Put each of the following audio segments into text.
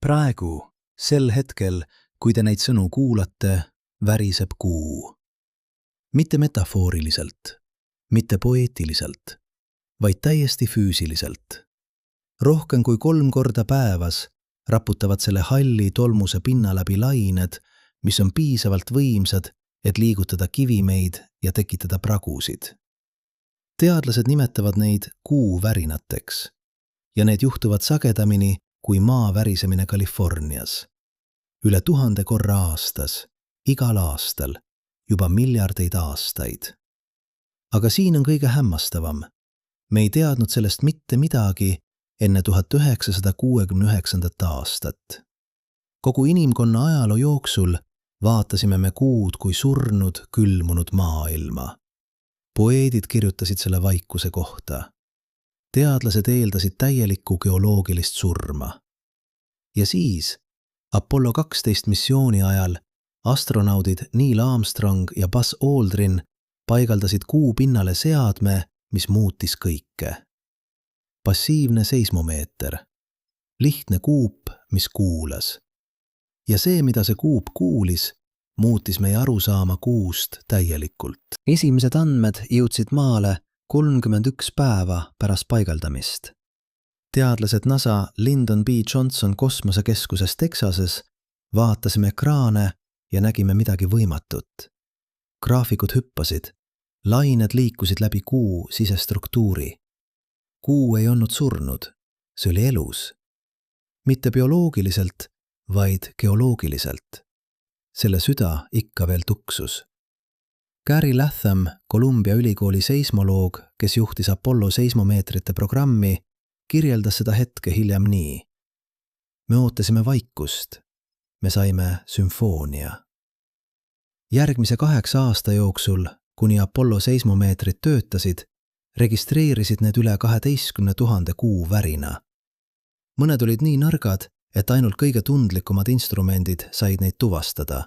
Praegu, sel hetkel, kui te neid sõnu kuulate, väriseb kuu. Mitte metafooriliselt, mitte poeetiliselt, vaid täiesti füüsiliselt. Rohkem kui 3 korda päevas raputavad selle halli tolmuse pinna läbi lained, mis on piisavalt võimsad, et liigutada kivimeid ja tekitada pragusid. Teadlased nimetavad neid kuuvärinateks ja need juhtuvad sagedamini kui maa värisemine Californias. Üle 1000 korra aastas, igal aastal, juba miljardeid aastaid. Aga siin on kõige hämmastavam. Me ei teadnud sellest mitte midagi enne 1969. aastat. Kogu inimkonna ajaloo jooksul vaatasime me kuud kui surnud, külmunud maailma. Poeedid kirjutasid selle vaikuse kohta. Teadlased eeldasid täielikku geoloogilist surma. Ja siis, Apollo 12 missiooni ajal, astronaudid Neil Armstrong ja Buzz Aldrin paigaldasid kuu pinnale seadme, mis muutis kõike. Passiivne seismomeeter. Lihtne kuup, mis kuulas. Ja see, mida see kuup kuulis, muutis meie arusaama kuust täielikult. Esimesed andmed jõudsid maale 31 päeva pärast paigaldamist. Teadlased NASA Lyndon B. Johnson kosmosekeskuses Texases vaatasime ekraane ja nägime midagi võimatut. Graafikud hüppasid, lained liikusid läbi kuu sisestruktuuri. Kuu ei olnud surnud, see oli elus. Mitte bioloogiliselt, vaid geoloogiliselt. Selle süda ikka veel tuksus. Gary Latham, Columbia ülikooli seismoloog, kes juhtis Apollo seismomeetrite programmi, kirjeldas seda hetke hiljem nii. Me ootasime vaikust. Me saime sümfoonia. Järgmise 8 aasta jooksul, kuni Apollo seismomeetrid töötasid, registreerisid need üle 12 000 kuu värina. Mõned olid nii nõrgad, et ainult kõige tundlikumad instrumendid said neid tuvastada.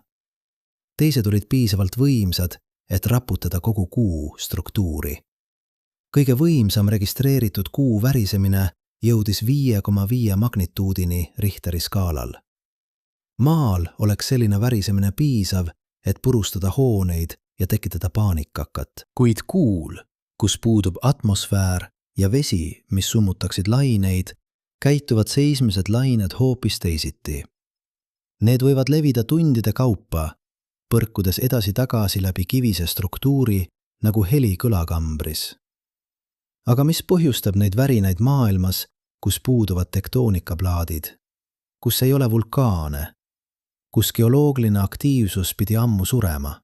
Teised olid piisavalt võimsad, et raputada kogu kuu struktuuri. Kõige võimsam registreeritud kuu värisemine jõudis 5,5 magnituudini Richteri skaalal. Maal oleks selline värisemine piisav, et purustada hooneid ja tekitada paanikakat. Kuid kuul, kus puudub atmosfäär ja vesi, mis summutaksid laineid, käituvad seismised lained hoopis teisiti. Need võivad levida tundide kaupa, põrkudes edasi-tagasi läbi kivise struktuuri nagu heli kõlakambris. Aga mis põhjustab neid värinaid maailmas, kus puuduvad tektoonikaplaadid, kus ei ole vulkaane, kus geoloogiline aktiivsus pidi ammu surema?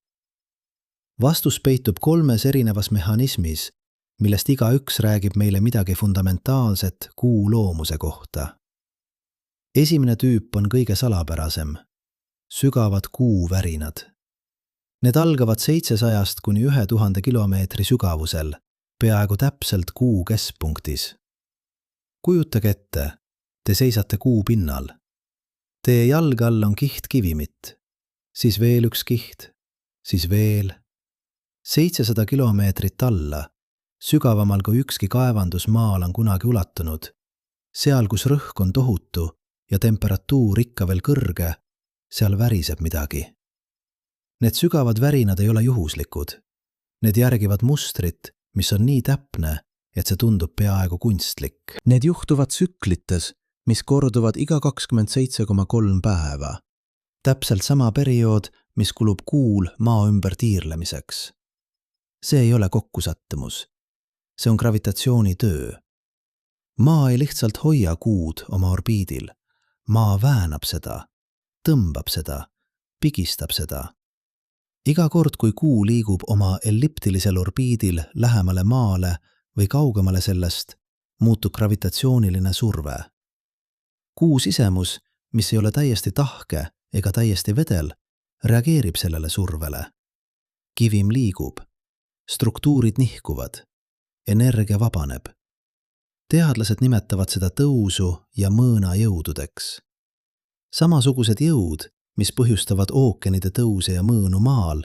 Vastus peitub 3 erinevas mehhanismis, millest igaüks räägib meile midagi fundamentaalset kuu loomuse kohta. Esimene tüüp on kõige salapärasem. Sügavad kuuvärinad. Need algavad 700 kuni 1000 kilomeetri sügavusel, peaaegu täpselt kuu keskpunktis. Kujutage ette, te seisate kuu pinnal. Teie jalge all on kiht kivimit, siis veel üks kiht, siis veel. 700 kilomeetrit alla, sügavamal kui ükski kaevandus maal on kunagi ulatunud. Seal, kus rõhk on tohutu ja temperatuur ikka veel kõrge, seal väriseb midagi. Need sügavad värinad ei ole juhuslikud. Need järgivad mustrit, mis on nii täpne, et see tundub peaaegu kunstlik. Need juhtuvad tsüklites, mis korduvad iga 27,3 päeva. Täpselt sama periood, mis kulub kuul maa ümber tiirlemiseks. See ei ole kokkusattumus. See on gravitatsioonitöö. Maa ei lihtsalt hoia kuud oma orbiidil. Maa väänab seda, tõmbab seda, pigistab seda. Iga kord, kui kuu liigub oma elliptilisel orbiidil lähemale maale või kaugemale sellest, muutub gravitatsiooniline surve. Kuu sisemus, mis ei ole täiesti tahke ega täiesti vedel, reageerib sellele survele. Kivim liigub, struktuurid nihkuvad, energia vabaneb. Teadlased nimetavad seda tõusu ja mõõna jõududeks. Samasugused jõud, mis põhjustavad ookeanide tõuse ja mõõnu maal,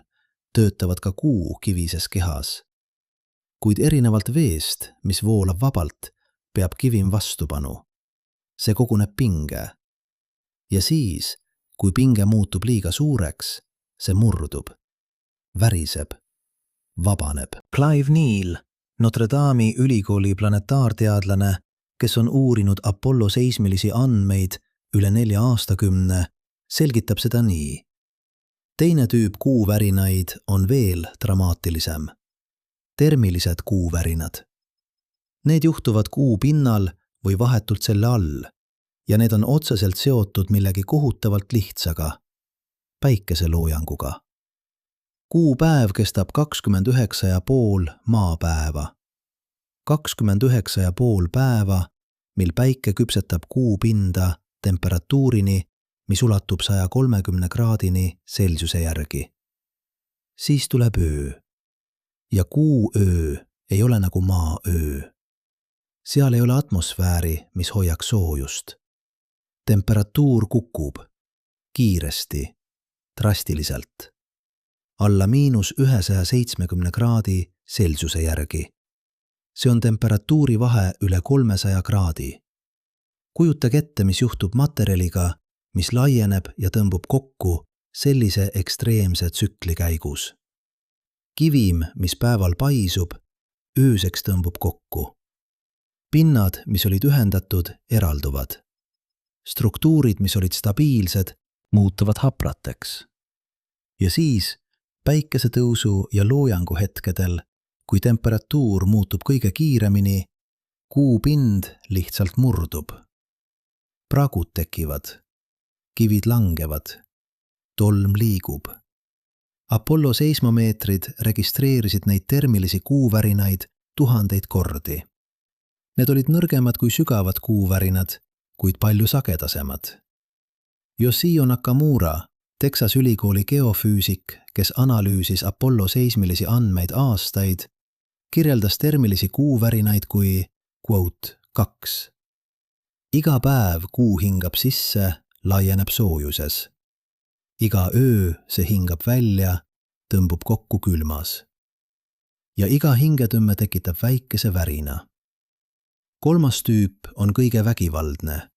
töötavad ka kuu kivises kehas. Kuid erinevalt veest, mis voolab vabalt, peab kivim vastupanu. See koguneb pinge. Ja siis, kui pinge muutub liiga suureks, see murdub, väriseb, vabaneb. Clive Neal, Notre Dame'i ülikooli planetaarteadlane, kes on uurinud Apollo seismilisi andmeid üle 4 aastakümne, selgitab seda nii. Teine tüüp kuuvärinaid on veel dramaatilisem. Termilised kuuvärinad. Need juhtuvad kuu pinnal või vahetult selle all ja need on otseselt seotud millegi kohutavalt lihtsaga, päikeseloojanguga. Kuupäev kestab 29,5 maapäeva. 29,5 päeva, mil päike küpsetab kuu pinda temperatuurini, mis ulatub 130 kraadini Celsiuse järgi. Siis tuleb öö. Ja kuu öö ei ole nagu maa öö. Seal ei ole atmosfääri, mis hoiaks soojust. Temperatuur kukub kiiresti, drastiliselt. Alla -170 kraadi Celsiuse järgi. See on temperatuuri vahe üle 300 kraadi. Kujutage ette, mis juhtub materjaliga, mis laieneb ja tõmbub kokku sellise ekstreemse tsükli käigus. Kivim, mis päeval paisub, ööseks tõmbub kokku. Pinnad, mis olid ühendatud, eralduvad. Struktuurid, mis olid stabiilsed, muutuvad haprateks. Ja siis päikesetõusu ja loojangu hetkedel, kui temperatuur muutub kõige kiiremini, kuu pind lihtsalt murdub. Pragud tekivad, kivid langevad, tolm liigub. Apollo seismomeetrid registreerisid neid termilisi kuuvärinaid tuhandeid kordi. Need olid nõrgemad kui sügavad kuuvärinad, kuid palju sagedasemad. Yoshio Nakamura, Texas ülikooli geofüüsik, kes analüüsis Apollo seismilisi andmeid aastaid, kirjeldas termilisi kuuvärinaid kui, quote, 2. Iga päev kuu hingab sisse, laieneb soojuses. Iga öö see hingab välja, tõmbub kokku külmas. Ja iga hingetõmme tekitab väikese värina. 3. tüüp on kõige vägivaldne,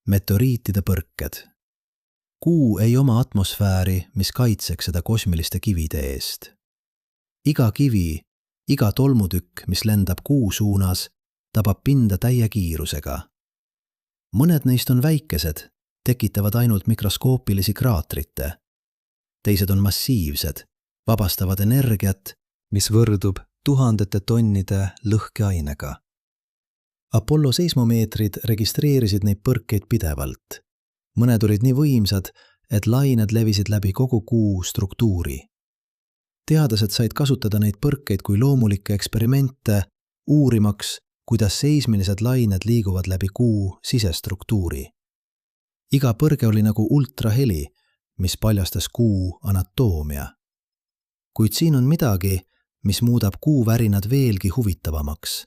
meteoriitide põrked. Kuu ei oma atmosfääri, mis kaitseks seda kosmiliste kivide eest. Iga kivi, iga tolmutükk, mis lendab kuu suunas, tabab pinda täie kiirusega. Mõned neist on väikesed, tekitavad ainult mikroskoopilisi kraatrite. Teised on massiivsed, vabastavad energiat, mis võrdub tuhandete tonnide lõhkeainega. Apollo seismomeetrid registreerisid neid põrkeid pidevalt. Mõned olid nii võimsad, et lained levisid läbi kogu kuu struktuuri. Teadlased said kasutada neid põrkeid kui loomulikke eksperimente, uurimaks, kuidas seismilised lained liiguvad läbi kuu sisestruktuuri. Iga põrge oli nagu ultraheli, mis paljastas kuu anatoomia. Kuid siin on midagi, mis muudab kuuvärinad veelgi huvitavamaks.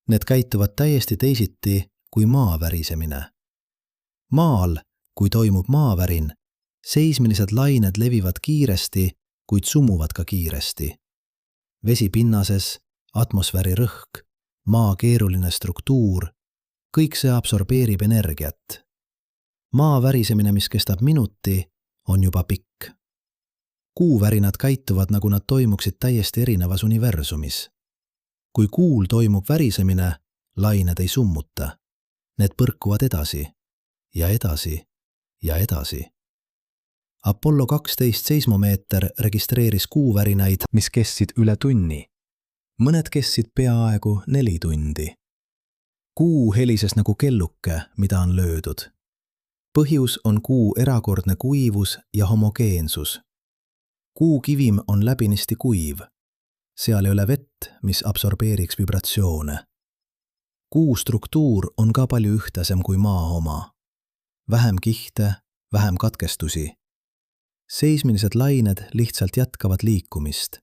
Need käituvad täiesti teisiti kui maa värisemine. Maal, kui toimub maavärin, seismilised lained levivad kiiresti, kuid sumuvad ka kiiresti. Vesi pinnases, atmosfääri rõhk, maa keeruline struktuur, kõik see absorbeerib energiat. Maa värisemine, mis kestab minuti, on juba pikk. Kuuvärinad käituvad, nagu nad toimuksid täiesti erinevas universumis. Kui kuul toimub värisemine, lained ei summuta. Need põrkuvad edasi ja edasi ja edasi. Apollo 12 seismomeeter registreeris kuuvärinaid, mis kestsid üle tunni. Mõned kestsid peaaegu 4 tundi. Kuu helises nagu kelluke, mida on löödud. Põhjus on kuu erakordne kuivus ja homogeensus. Kuu kivim on läbinisti kuiv. Seal ei ole vett, mis absorbeeriks vibratsioone. Kuu struktuur on ka palju ühtlasem kui maa oma. Vähem kihte, vähem katkestusi. Seismilised lained lihtsalt jätkavad liikumist,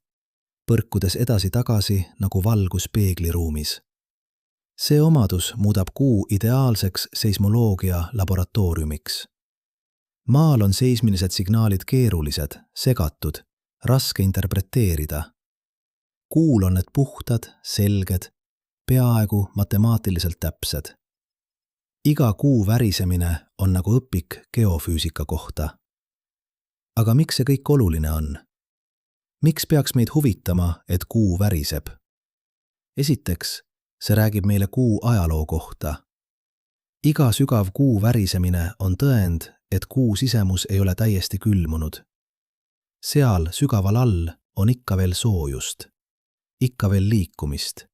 põrkudes edasi-tagasi nagu valgus peegliruumis. See omadus muudab kuu ideaalseks seismoloogia laboratooriumiks. Maal on seismilised signaalid keerulised, segatud, raske interpreteerida. Kuul on need puhtad, selged, peaaegu matemaatiliselt täpsed. Iga kuu värisemine on nagu õpik geofüüsika kohta. Aga miks see kõik oluline on? Miks peaks meid huvitama, et kuu väriseb? Esiteks, see räägib meile kuu ajaloo kohta. Iga sügav kuu värisemine on tõend, et kuu sisemus ei ole täiesti külmunud. Seal sügaval all on ikka veel soojust, ikka veel liikumist.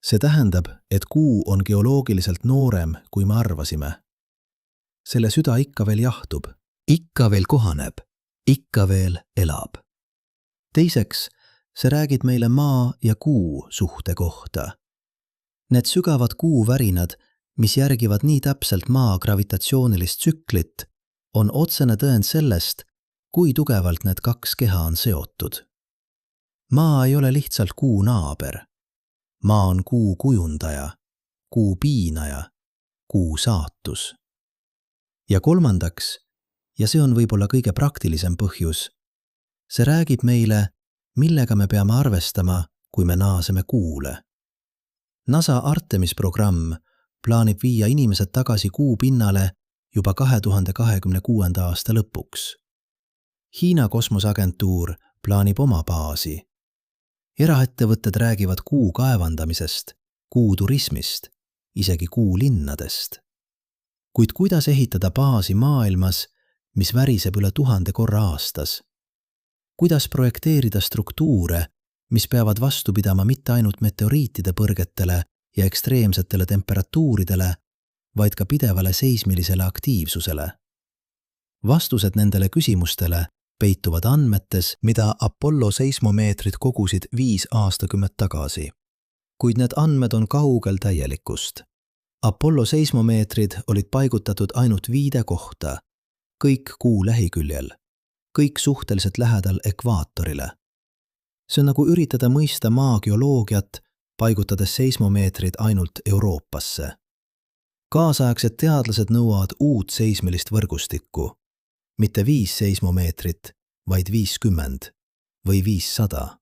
See tähendab, et kuu on geoloogiliselt noorem, kui me arvasime. Selle süda ikka veel jahtub, ikka veel kohaneb, ikka veel elab. Teiseks, see räägib meile maa ja kuu suhte kohta. Need sügavad kuuvärinad, mis järgivad nii täpselt maa gravitatsioonilist tsüklit, on otsene tõend sellest, kui tugevalt need kaks keha on seotud. Maa ei ole lihtsalt kuu naaber. Maa on kuu kujundaja, kuu piinaja, kuu saatus. Ja kolmandaks, ja see on võib-olla kõige praktilisem põhjus, see räägib meile, millega me peame arvestama, kui me naaseme kuule. NASA Artemis-programm plaanib viia inimesed tagasi kuu pinnale juba 2026. aasta lõpuks. Hiina kosmoseagentuur plaanib oma baasi. Eraettevõtted räägivad kuu kaevandamisest, kuu turismist, isegi kuu linnadest. Kuid kuidas ehitada baasi maailmas, mis väriseb üle 1000 korra aastas? Kuidas projekteerida struktuure, mis peavad vastu pidama mitte ainult meteoriitide põrgetele ja ekstreemsetele temperatuuridele, vaid ka pidevale seismilisele aktiivsusele? Vastused nendele küsimustele peituvad andmetes, mida Apollo seismomeetrid kogusid 5 aastakümmet tagasi. Kuid need andmed on kaugel täielikust. Apollo seismomeetrid olid paigutatud ainult 5 kohta, kõik kuu lähiküljel, kõik suhteliselt lähedal ekvaatorile. See on nagu üritada mõista maa geoloogiat, paigutades seismomeetrid ainult Euroopasse. Kaasaegsed teadlased nõuavad uut seismilist võrgustikku, mitte 5 seismomeetrit, vaid 50 või 500.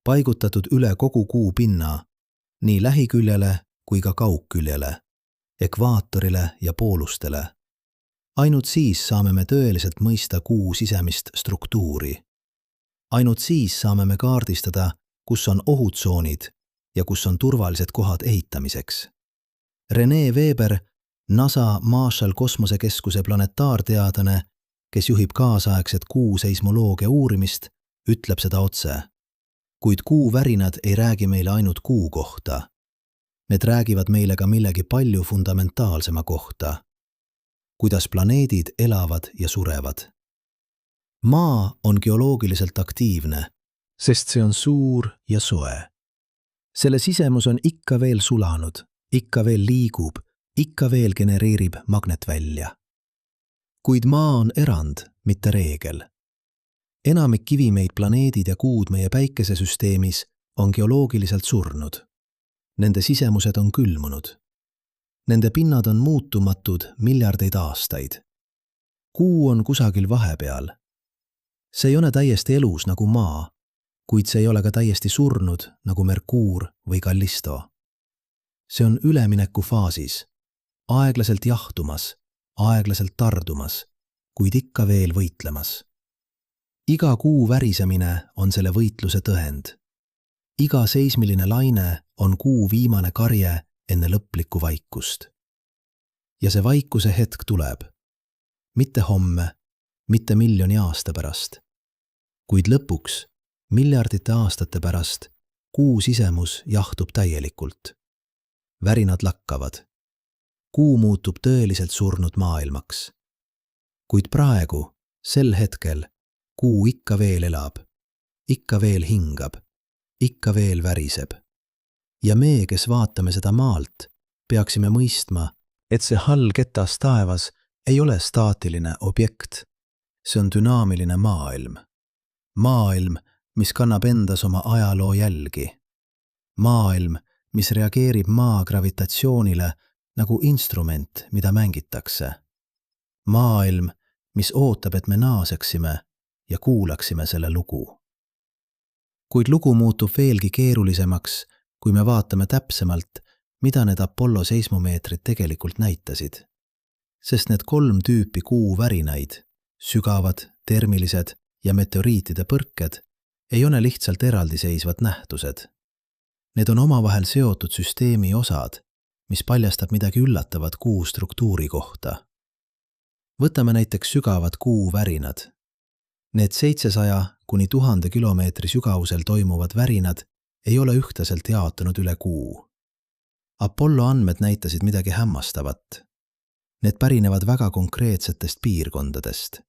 Paigutatud üle kogu kuu pinna, nii lähiküljele kui ka kaugküljele, ekvaatorile ja poolustele. Ainult siis saame me tõeliselt mõista kuu sisemist struktuuri. Ainult siis saame me kaardistada, kus on ohutsoonid ja kus on turvalised kohad ehitamiseks. René Weber, NASA Marshall kosmosekeskuse planetaarteadlane, kes juhib kaasaegset kuu seismoloogia uurimist, ütleb seda otse. Kuid kuu värinad ei räägi meile ainult kuu kohta. Need räägivad meile ka millegi palju fundamentaalsema kohta. Kuidas planeedid elavad ja surevad. Maa on geoloogiliselt aktiivne, sest see on suur ja soe. Selle sisemus on ikka veel sulanud, ikka veel liigub, ikka veel genereerib magnetvälja. Kuid maa on erand, mitte reegel. Enamik kivimeid planeedid ja kuud meie päikesesüsteemis on geoloogiliselt surnud. Nende sisemused on külmunud. Nende pinnad on muutumatud miljardeid aastaid. Kuu on kusagil vahepeal. See ei ole täiesti elus nagu maa, kuid see ei ole ka täiesti surnud nagu Merkuur või Callisto. See on ülemineku faasis, aeglaselt jahtumas, aeglaselt tardumas, kuid ikka veel võitlemas. Iga kuu värisemine on selle võitluse tõend. Iga seismiline laine on kuu viimane karje enne lõplikku vaikust. Ja see vaikuse hetk tuleb. Mitte homme, mitte miljoni aasta pärast. Kuid lõpuks, miljardite aastate pärast, kuu sisemus jahtub täielikult. Värinad lakkavad. Kuu muutub tõeliselt surnud maailmaks. Kuid praegu, sel hetkel, kuu ikka veel elab, ikka veel hingab, ikka veel väriseb. Ja me, kes vaatame seda maalt, peaksime mõistma, et see hall ketas taevas ei ole staatiline objekt. See on dünaamiline maailm. Maailm, mis kannab endas oma ajaloo jälgi. Maailm, mis reageerib maa gravitatsioonile nagu instrument, mida mängitakse. Maailm, mis ootab, et me naaseksime ja kuulaksime selle lugu. Kuid lugu muutub veelgi keerulisemaks, kui me vaatame täpsemalt, mida need Apollo seismomeetrid tegelikult näitasid. Sest need 3 tüüpi kuu värinaid, sügavad, termilised ja meteoriitide põrked, ei ole lihtsalt eraldiseisvad nähtused. Need on omavahel seotud süsteemi osad, mis paljastab midagi üllatavat kuu struktuuri kohta. Võtame näiteks sügavad kuu värinad. Need 700 kuni 1000 kilomeetri sügavusel toimuvad värinad ei ole ühtlaselt jaotunud üle kuu. Apollo andmed näitasid midagi hämmastavat. Need pärinevad väga konkreetsetest piirkondadest.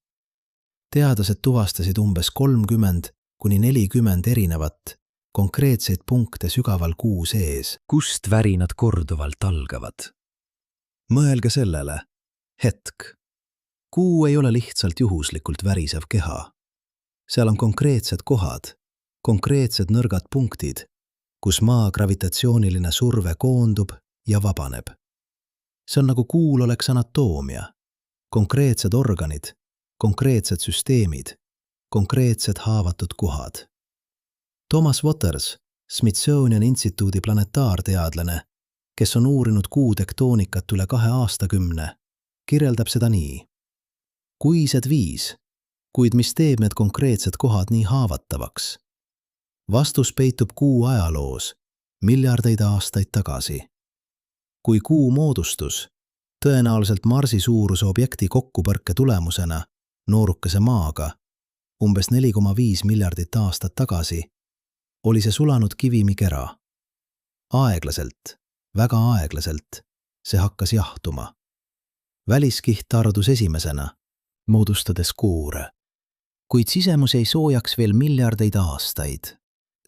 Teadlased tuvastasid umbes 30 kuni 40 erinevat konkreetseid punkte sügaval kuu sees, kust värinad korduvalt algavad. Mõelge sellele. Hetk. Kuu ei ole lihtsalt juhuslikult värisev keha. Seal on konkreetsed kohad, konkreetsed nõrgad punktid, kus maa gravitatsiooniline surve koondub ja vabaneb. See on nagu kuul oleks anatoomia. Konkreetsed organid, konkreetsed süsteemid, konkreetsed haavatud kohad. Thomas Waters, Smithsonian Instituudi planetaarteadlane, kes on uurinud kuu tektoonikat üle 2 aastakümne, kirjeldab seda nii. Kuised viis, kuid mis teeb need konkreetsed kohad nii haavatavaks? Vastus peitub kuu ajaloos miljardeid aastaid tagasi. Kui kuu moodustus, tõenäoliselt Marsi suuruse objekti kokkupõrke tulemusena noorukese maaga, umbes 4,5 miljardit aastat tagasi, oli see sulanud kivimikera. Aeglaselt, väga aeglaselt, see hakkas jahtuma. Väliskiht tardus esimesena, moodustades kuure. Kuid sisemus jäi soojaks veel miljardeid aastaid.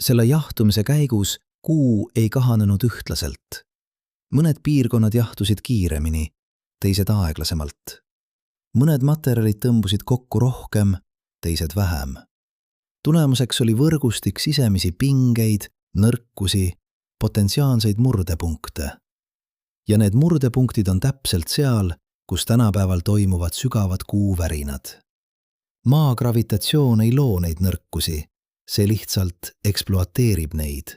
Selle jahtumise käigus kuu ei kahanenud ühtlaselt. Mõned piirkonnad jahtusid kiiremini, teised aeglasemalt. Mõned materjalid tõmbusid kokku rohkem, teised vähem. Tulemuseks oli võrgustik sisemisi pingeid, nõrkusi, potentsiaalseid murdepunkte. Ja need murdepunktid on täpselt seal, kus tänapäeval toimuvad sügavad kuuvärinad. Maa gravitatsioon ei loo neid nõrkusi, see lihtsalt ekspluateerib neid.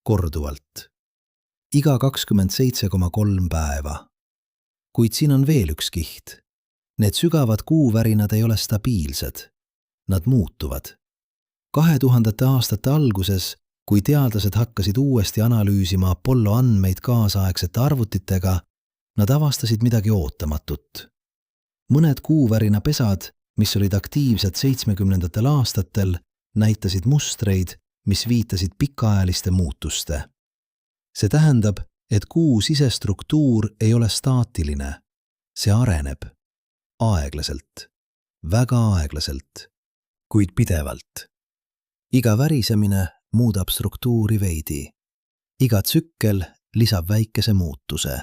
Korduvalt. Iga 27,3 päeva. Kuid siin on veel üks kiht. Need sügavad kuuvärinad ei ole stabiilsed. Nad muutuvad. 2000 aastate alguses, kui teadlased hakkasid uuesti analüüsima Apollo andmeid kaasaegsete arvutitega, nad avastasid midagi ootamatut. Mõned kuuvärina pesad, mis olid aktiivsed 70. aastatel, näitasid mustreid, mis viitasid pikaajaliste muutuste. See tähendab, et kuu sisestruktuur ei ole staatiline. See areneb. Aeglaselt. Väga aeglaselt. Kuid pidevalt. Iga värisemine muudab struktuuri veidi. Iga tsükkel lisab väikese muutuse.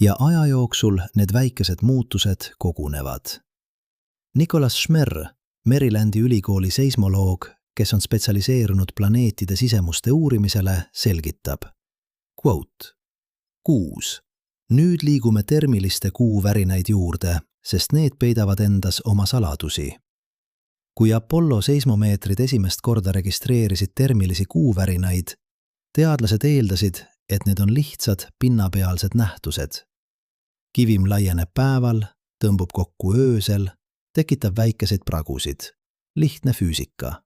Ja aja jooksul need väikesed muutused kogunevad. Nicholas Schmerr, Marylandi ülikooli seismoloog, kes on spetsialiseerunud planeetide sisemuste uurimisele, selgitab. Quote. 6. Nüüd liigume termiliste kuuvärinaid juurde, sest need peidavad endas oma saladusi. Kui Apollo seismomeetrid esimest korda registreerisid termilisi kuuvärinaid, teadlased eeldasid, et need on lihtsad pinnapealsed nähtused. Kivim laieneb päeval, tõmbub kokku öösel, tekitab väikeseid pragusid. Lihtne füüsika.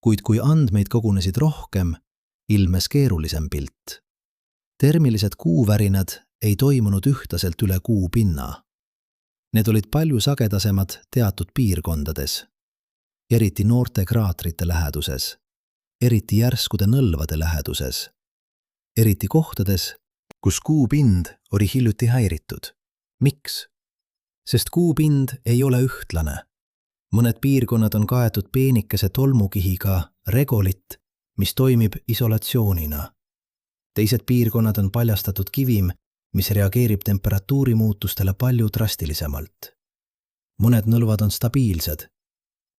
Kuid kui andmeid kogunesid rohkem, ilmes keerulisem pilt. Termilised kuuvärinad ei toimunud ühtlaselt üle kuu pinna. Need olid palju sagedasemad teatud piirkondades, eriti noorte kraatrite läheduses, eriti järskude nõlvade läheduses, eriti kohtades, kus kuupind oli hiljuti häiritud. Miks? Sest kuupind ei ole ühtlane. Mõned piirkonnad on kaetud peenikese tolmukihiga regolit, mis toimib isolatsioonina. Teised piirkonnad on paljastatud kivim, mis reageerib temperatuuri muutustele palju drastilisemalt. Mõned nõlvad on stabiilsed.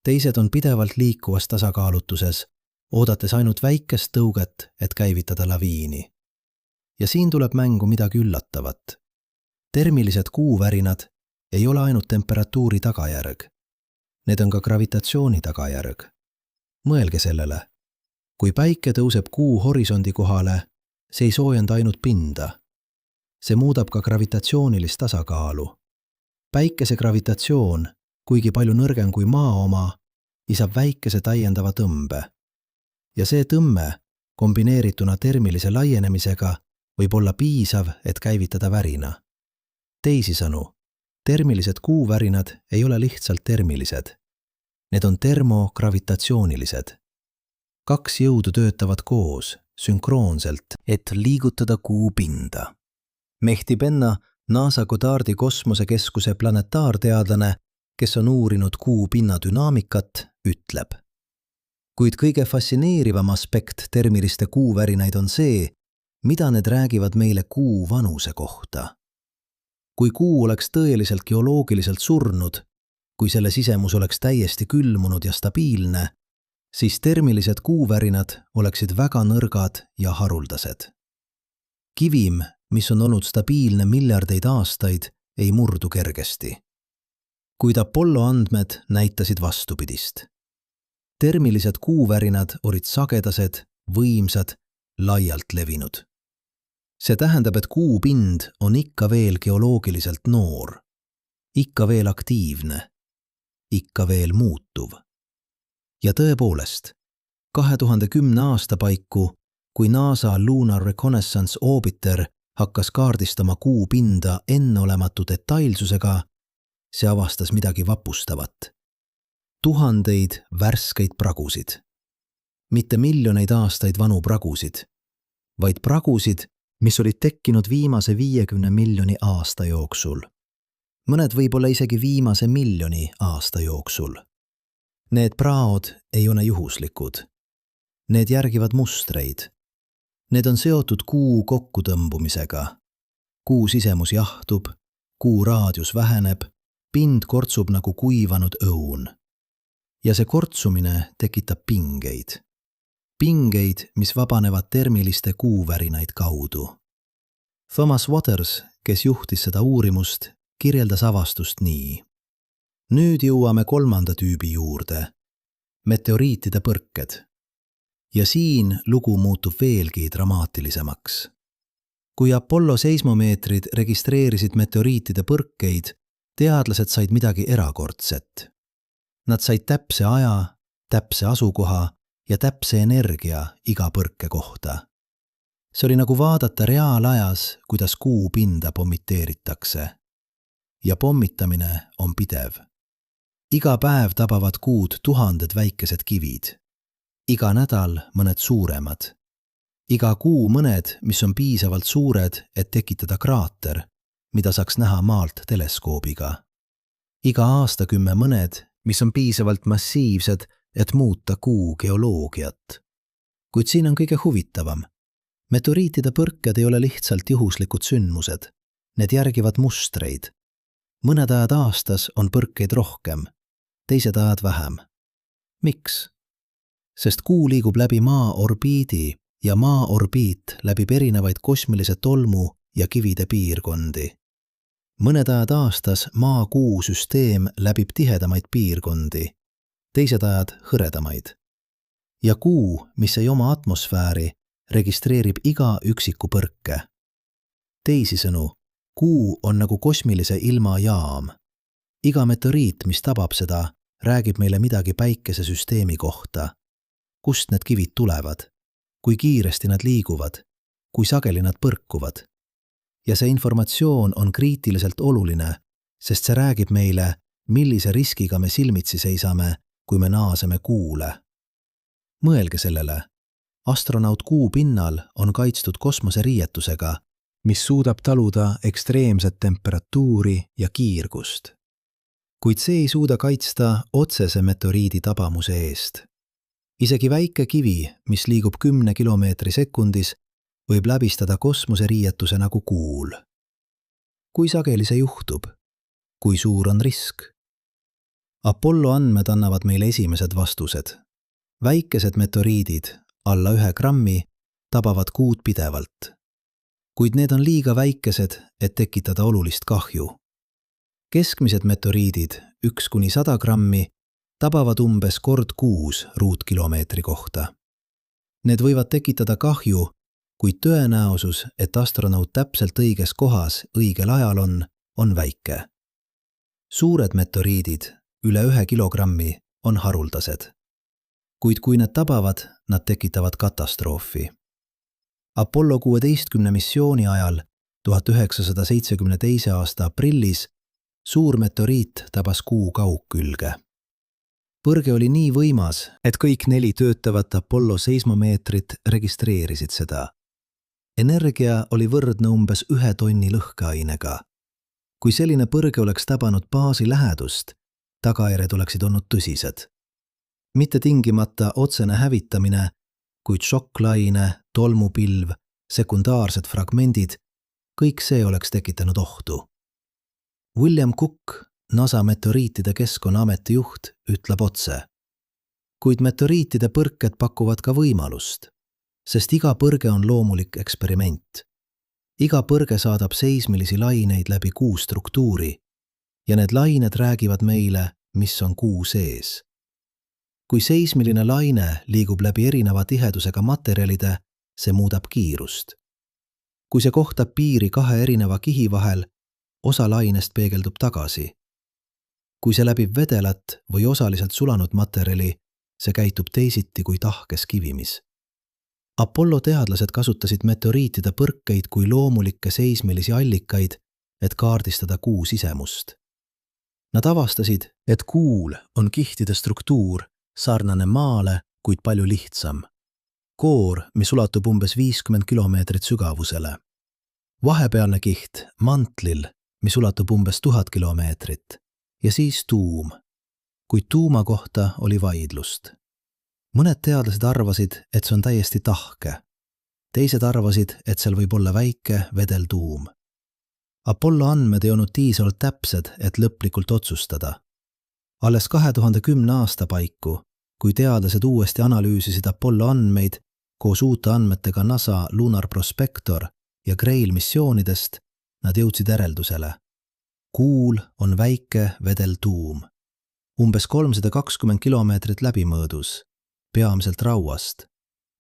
Teised on pidevalt liikuvas tasakaalutuses, oodates ainult väikest tõuget, et käivitada laviini. Ja siin tuleb mängu midagi üllatavat. Termilised kuuvärinad ei ole ainult temperatuuri tagajärg. Need on ka gravitatsiooni tagajärg. Mõelge sellele. Kui päike tõuseb kuu horisondi kohale, see ei soojenda ainult pinda. See muudab ka gravitatsioonilist tasakaalu. Päikese gravitatsioon, kuigi palju nõrgem kui maa oma, lisab väikese täiendava tõmbe. Ja see tõmme, kombineerituna termilise laienemisega, võib olla piisav, et käivitada värina. Teisisõnu, termilised kuuvärinad ei ole lihtsalt termilised. Need on termogravitatsioonilised. Kaks jõudu töötavad koos, sünkroonselt, et liigutada kuu pinda. Mehdi Benna, NASA Goddardi kosmosekeskuse planetaarteadlane, kes on uurinud kuu pinna dünaamikat, ütleb. Kuid kõige fascineerivam aspekt termiliste kuuvärinaid on see, mida need räägivad meile kuu vanuse kohta. Kui kuu oleks tõeliselt geoloogiliselt surnud, kui selle sisemus oleks täiesti külmunud ja stabiilne, siis termilised kuuvärinad oleksid väga nõrgad ja haruldased. Kivim, mis on olnud stabiilne miljardeid aastaid, ei murdu kergesti. Kuid Apollo andmed näitasid vastupidist. Termilised kuuvärinad olid sagedased, võimsad, laialt levinud. See tähendab, et kuu pind on ikka veel geoloogiliselt noor, ikka veel aktiivne, ikka veel muutuv. Ja tõepoolest, 2010 aasta paiku, kui NASA Lunar Reconnaissance Orbiter hakkas kaardistama kuu pinda enneolematu detailsusega, see avastas midagi vapustavat. Tuhandeid värskeid pragusid. Mitte miljoneid aastaid vanu pragusid, vaid pragusid, mis olid tekkinud viimase 50 miljoni aasta jooksul. Mõned võib-olla isegi viimase miljoni aasta jooksul. Need praod ei ole juhuslikud. Need järgivad mustreid. Need on seotud kuu kokkutõmbumisega. Kuu sisemus jahtub, kuu raadius väheneb, pind kortsub nagu kuivanud õun. Ja see kortsumine tekitab pingeid. Pingeid, mis vabanevad termiliste kuuvärinaid kaudu. Thomas Waters, kes juhtis seda uurimust, kirjeldas avastust nii. Nüüd jõuame kolmanda tüübi juurde, meteoriitide põrked. Ja siin lugu muutub veelgi dramaatilisemaks. Kui Apollo seismomeetrid registreerisid meteoriitide põrkeid, teadlased said midagi erakordset. Nad said täpse aja, täpse asukoha ja täpse energia iga põrke kohta. See oli nagu vaadata reaalajas, kuidas kuu pinda pommiteeritakse. Ja pommitamine on pidev. Iga päev tabavad kuud tuhanded väikesed kivid. Iga nädal mõned suuremad. Iga kuu mõned, mis on piisavalt suured, et tekitada kraater, mida saaks näha maalt teleskoobiga. Iga aastakümme mõned, mis on piisavalt massiivsed, et muuta kuu geoloogiat. Kuid siin on kõige huvitavam. Meteoriitide põrked ei ole lihtsalt juhuslikud sündmused. Need järgivad mustreid. Mõned ajad aastas on põrkeid rohkem, teised ajad vähem. Miks? Sest kuu liigub läbi maa orbiidi ja maa orbiit läbib erinevaid kosmilise tolmu ja kivide piirkondi. Mõned ajad aastas maa-kuu süsteem läbib tihedamaid piirkondi, teised ajad hõredamaid. Ja kuu, mis ei oma atmosfääri, registreerib iga üksiku põrke. Teisisõnu, kuu on nagu kosmilise ilma jaam. Iga meteoriit, mis tabab seda, räägib meile midagi päikesesüsteemi kohta. Kust need kivid tulevad? Kui kiiresti nad liiguvad? Kui sageli nad põrkuvad? Ja see informatsioon on kriitiliselt oluline, sest see räägib meile, millise riskiga me silmitsi seisame, kui me naaseme kuule. Mõelge sellele. Astronaut kuu pinnal on kaitstud kosmoseriietusega, mis suudab taluda ekstreemset temperatuuri ja kiirgust. Kuid see ei suuda kaitsta otsese meteoriidi tabamuse eest. Isegi väike kivi, mis liigub 10 kilomeetri sekundis, võib läbistada kosmoseriietuse nagu kuul. Kui sageli see juhtub? Kui suur on risk? Apollo andmed annavad meile esimesed vastused. Väikesed meteoriidid, alla 1 grammi, tabavad kuud pidevalt. Kuid need on liiga väikesed, et tekitada olulist kahju. Keskmised meteoriidid, 1–100 grammi, tabavad umbes kord kuus ruutkilomeetri kohta. Need võivad tekitada kahju, kuid tõenäosus, et astronaut täpselt õiges kohas õigel ajal on väike. Suured meteoriidid, üle 1 kilogrammi, on haruldased. Kuid kui need tabavad, nad tekitavad katastroofi. Apollo 16 missiooni ajal 1972. aasta aprillis suur meteoriit tabas Kuu kaugkülge. Põrge oli nii võimas, et kõik 4 töötavat Apollo seismomeetrit registreerisid seda. Energia oli võrdne umbes 1 tonni lõhkeainega. Kui selline põrge oleks tabanud baasi lähedust, tagajärjed oleksid olnud tõsised. Mitte tingimata otsene hävitamine, kuid šokklaine, tolmupilv, sekundaarsed fragmendid, kõik see oleks tekitanud ohtu. William Cook, NASA meteoriitide keskkonnaameti juht, ütleb otse. Kuid meteoriitide põrked pakuvad ka võimalust, sest iga põrge on loomulik eksperiment. Iga põrge saadab seismilisi laineid läbi Kuu struktuuri ja need lained räägivad meile, mis on Kuu sees. Kui seismiline laine liigub läbi erineva tihedusega materjalide, see muudab kiirust. Kui see kohtab piiri 2 erineva kihi vahel, osa lainest peegeldub tagasi. Kui see läbib vedelat või osaliselt sulanud materjali, see käitub teisiti kui tahkes kivimis. Apollo teadlased kasutasid meteoriitide põrkeid kui loomulikke seismilisi allikaid, et kaardistada Kuu sisemust. Nad avastasid, et Kuul on kihtide struktuur sarnane Maale, kuid palju lihtsam. Koor, mis ulatub umbes 50 kilomeetrit sügavusele. Vahepealne kiht mantlil, mis ulatub umbes 1000 kilomeetrit. Ja siis tuum. Kuid tuuma kohta oli vaidlust. Mõned teadlased arvasid, et see on täiesti tahke. Teised arvasid, et seal võib olla väike vedeltuum. Apollo andmed ei olnud piisavalt täpsed, et lõplikult otsustada. Alles 2010. aasta paiku, kui teadlased uuesti analüüsisid Apollo andmeid koos uute andmetega NASA Lunar Prospector ja Grail missioonidest, nad jõudsid järeldusele. Kuul on väike vedeltuum. Umbes 320 kilomeetrit läbimõõdus, peamiselt rauast,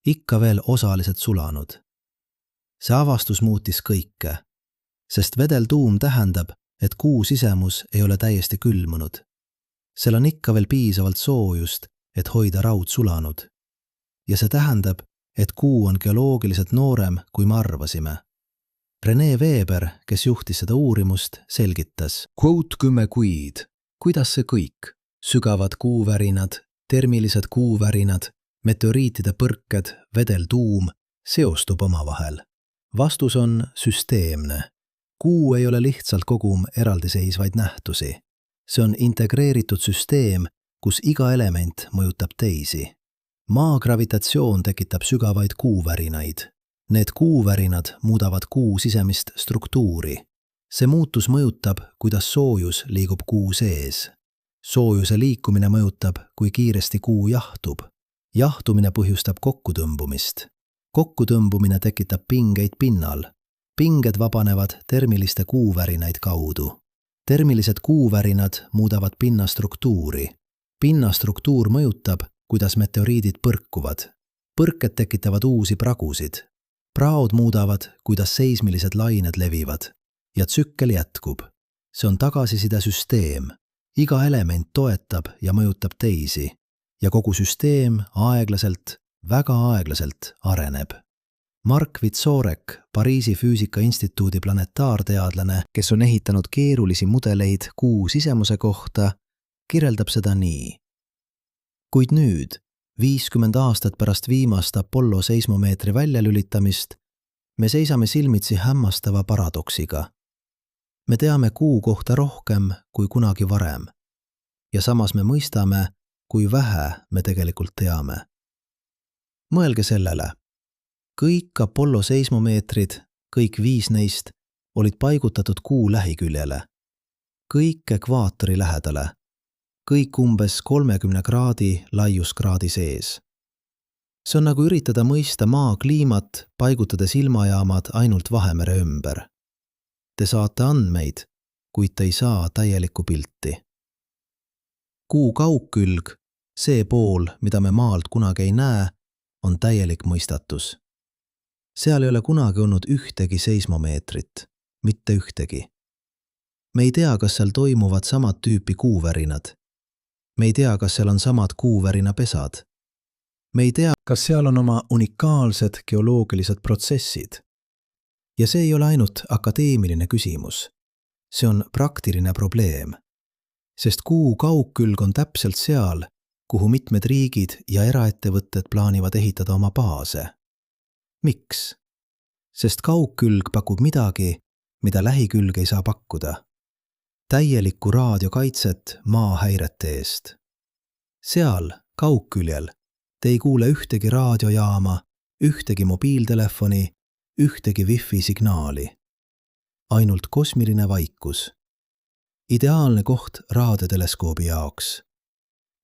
ikka veel osaliselt sulanud. See avastus muutis kõike, sest vedeltuum tähendab, et Kuu sisemus ei ole täiesti külmunud. Seal on ikka veel piisavalt soojust, et hoida raud sulanud. Ja see tähendab, et Kuu on geoloogiliselt noorem, kui me arvasime. René Weber, kes juhtis seda uurimust, selgitas. Quote 10 kuid. Kuidas see kõik? Sügavad kuuvärinad, termilised kuuvärinad, meteoriitide põrked, vedeltuum seostub omavahel. Vastus on süsteemne. Kuu ei ole lihtsalt kogum eraldiseisvaid nähtusi. See on integreeritud süsteem, kus iga element mõjutab teisi. Maa gravitatsioon tekitab sügavaid kuuvärinaid. Need kuuvärinad muudavad Kuu sisemist struktuuri. See muutus mõjutab, kuidas soojus liigub Kuu sees. Soojuse liikumine mõjutab, kui kiiresti Kuu jahtub. Jahtumine põhjustab kokkutõmbumist. Kokkutõmbumine tekitab pingeid pinnal. Pinged vabanevad termiliste kuuvärinaid kaudu. Termilised kuuvärinad muudavad pinnastruktuuri. Pinnastruktuur mõjutab, kuidas meteoriidid põrkuvad. Põrked tekitavad uusi pragusid. Praod muudavad, kuidas seismilised lained levivad. Ja tsükkel jätkub. See on tagasisidesüsteem. Iga element toetab ja mõjutab teisi. Ja kogu süsteem aeglaselt, väga aeglaselt areneb. Mark Vitsorek, Pariisi Füüsikainstituudi planetaarteadlane, kes on ehitanud keerulisi mudeleid Kuu sisemuse kohta, kirjeldab seda nii. Kuid nüüd, 50 aastat pärast viimast Apollo seismomeetri väljalülitamist, me seisame silmitsi hämmastava paradoksiga. Me teame Kuu kohta rohkem kui kunagi varem. Ja samas me mõistame, kui vähe me tegelikult teame. Mõelge sellele. Kõik Apollo seismomeetrid, kõik 5 neist, olid paigutatud Kuu lähiküljele. Kõik ekvaatori lähedale. Kõik umbes 30 kraadi laiuskraadi sees. See on nagu üritada mõista Maa kliimat, paigutades ilmajaamad ainult Vahemere ümber. Te saate andmeid, kuid te ei saa täielikku pilti. Kuu kaugkülg, see pool, mida me Maalt kunagi ei näe, on täielik mõistatus. Seal ei ole kunagi olnud ühtegi seismomeetrit, mitte ühtegi. Me ei tea, kas seal toimuvad samad tüüpi kuuvärinad. Me ei tea, kas seal on samad kuuvärinapesad. Me ei tea, kas seal on oma unikaalsed geoloogilised protsessid. Ja see ei ole ainult akadeemiline küsimus. See on praktiline probleem. Sest kuu kaugkülg on täpselt seal, kuhu mitmed riigid ja eraettevõtted plaanivad ehitada oma baase. Miks? Sest kaugkülg pakub midagi, mida lähikülg ei saa pakkuda. Täielikku raadiokaitset maahäirete eest. Seal, kaugküljel, te ei kuule ühtegi raadiojaama, ühtegi mobiiltelefoni, ühtegi wifi signaali. Ainult kosmiline vaikus. Ideaalne koht raadioteleskoobi jaoks.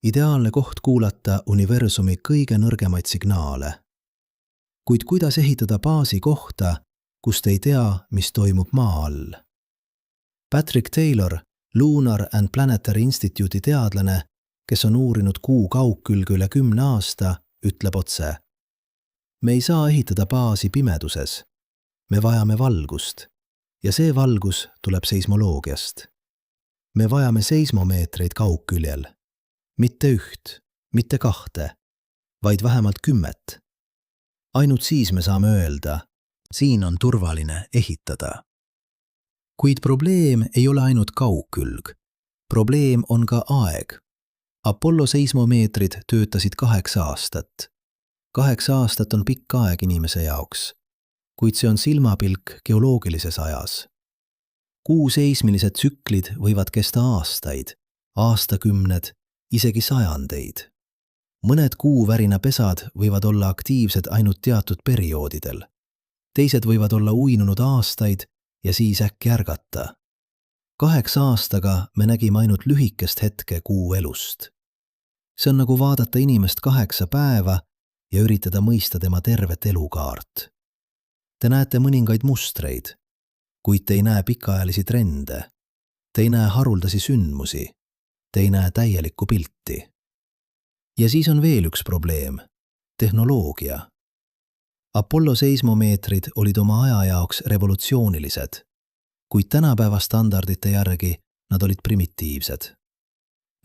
Ideaalne koht kuulata universumi kõige nõrgemaid signaale. Kuid kuidas ehitada baasi kohta, kust ei tea, mis toimub maa all? Patrick Taylor, Lunar and Planetary Institute'i teadlane, kes on uurinud kuu kaugkülge üle 10 aasta, ütleb otse. Me ei saa ehitada baasi pimeduses. Me vajame valgust. Ja see valgus tuleb seismoloogiast. Me vajame seismomeetreid kaugküljel. Mitte üht, mitte 2, vaid vähemalt 10. Ainult siis me saame öelda, siin on turvaline ehitada. Kuid probleem ei ole ainult kaugkülg. Probleem on ka aeg. Apollo seismomeetrid töötasid 8 aastat. 8 aastat on pikk aeg inimese jaoks, kuid see on silmapilk geoloogilises ajas. Kuu seismilised tsüklid võivad kesta aastaid, aastakümned, isegi sajandeid. Mõned kuuvärinapesad võivad olla aktiivsed ainult teatud perioodidel. Teised võivad olla uinunud aastaid ja siis äkki ärgata. 8 aastaga me nägime ainult lühikest hetke kuu elust. See on nagu vaadata inimest 8 päeva ja üritada mõista tema tervet elukaart. Te näete mõningaid mustreid, kuid te ei näe pikaajalisi trende. Te ei näe haruldasi sündmusi. Te ei näe täielikku pilti. Ja siis on veel üks probleem. Tehnoloogia. Apollo seismomeetrid olid oma aja jaoks revolutsioonilised, kuid tänapäeva standardite järgi nad olid primitiivsed.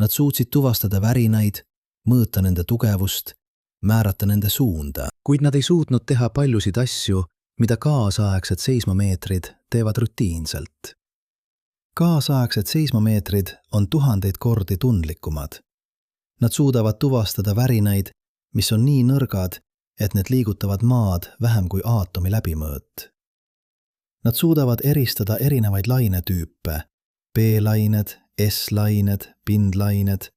Nad suutsid tuvastada värinaid, mõõta nende tugevust, määrata nende suunda, kuid nad ei suutnud teha paljusid asju, mida kaasaegsed seismomeetrid teevad rutiinselt. Kaasaegsed seismomeetrid on 1000 kordi tundlikumad. Nad suudavad tuvastada värinaid, mis on nii nõrgad, et need liigutavad maad vähem kui aatomi läbimõõt. Nad suudavad eristada erinevaid lainetüüpe, B-lained, S-lained, pindlained,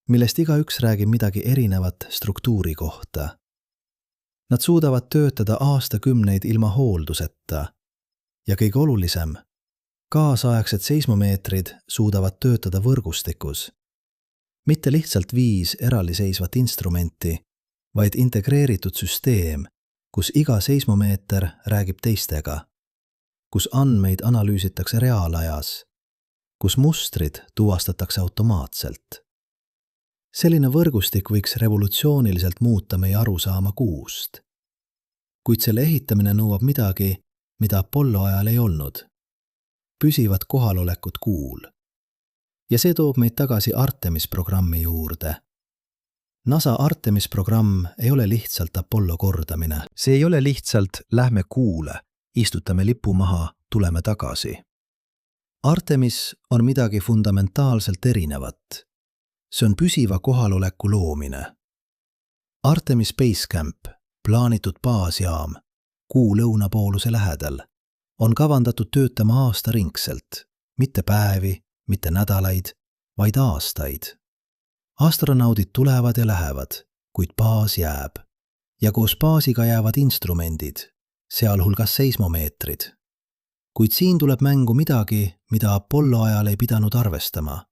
millest igaüks räägib midagi erinevat struktuuri kohta. Nad suudavad töötada aastakümneid ilma hoolduseta ja kõige olulisem, kaasaegsed seismomeetrid suudavad töötada võrgustikus. Mitte lihtsalt 5 eraldiseisvat instrumenti, vaid integreeritud süsteem, kus iga seismomeeter räägib teistega, kus andmeid analüüsitakse reaalajas, kus mustrid tuvastatakse automaatselt. Selline võrgustik võiks revolutsiooniliselt muuta meie arusaama kuust. Kuid selle ehitamine nõuab midagi, mida Apollo ajal ei olnud. Püsivat kohalolekut kuul. Ja see toob meid tagasi Artemis programmi juurde. NASA Artemis programm ei ole lihtsalt Apollo kordamine. See ei ole lihtsalt lähme kuule, istutame lipu maha, tuleme tagasi. Artemis on midagi fundamentaalselt erinevat. See on püsiva kohaloleku loomine. Artemis Base Camp, plaanitud baasjaam, kuu lõunapooluse lähedal, on kavandatud töötama aastaringselt, mitte päevi, mitte nädalaid, vaid aastaid. Astronaudid tulevad ja lähevad, kuid baas jääb. Ja koos baasiga jäävad instrumendid, sealhulgas seismomeetrid. Kuid siin tuleb mängu midagi, mida Apollo ajal ei pidanud arvestama.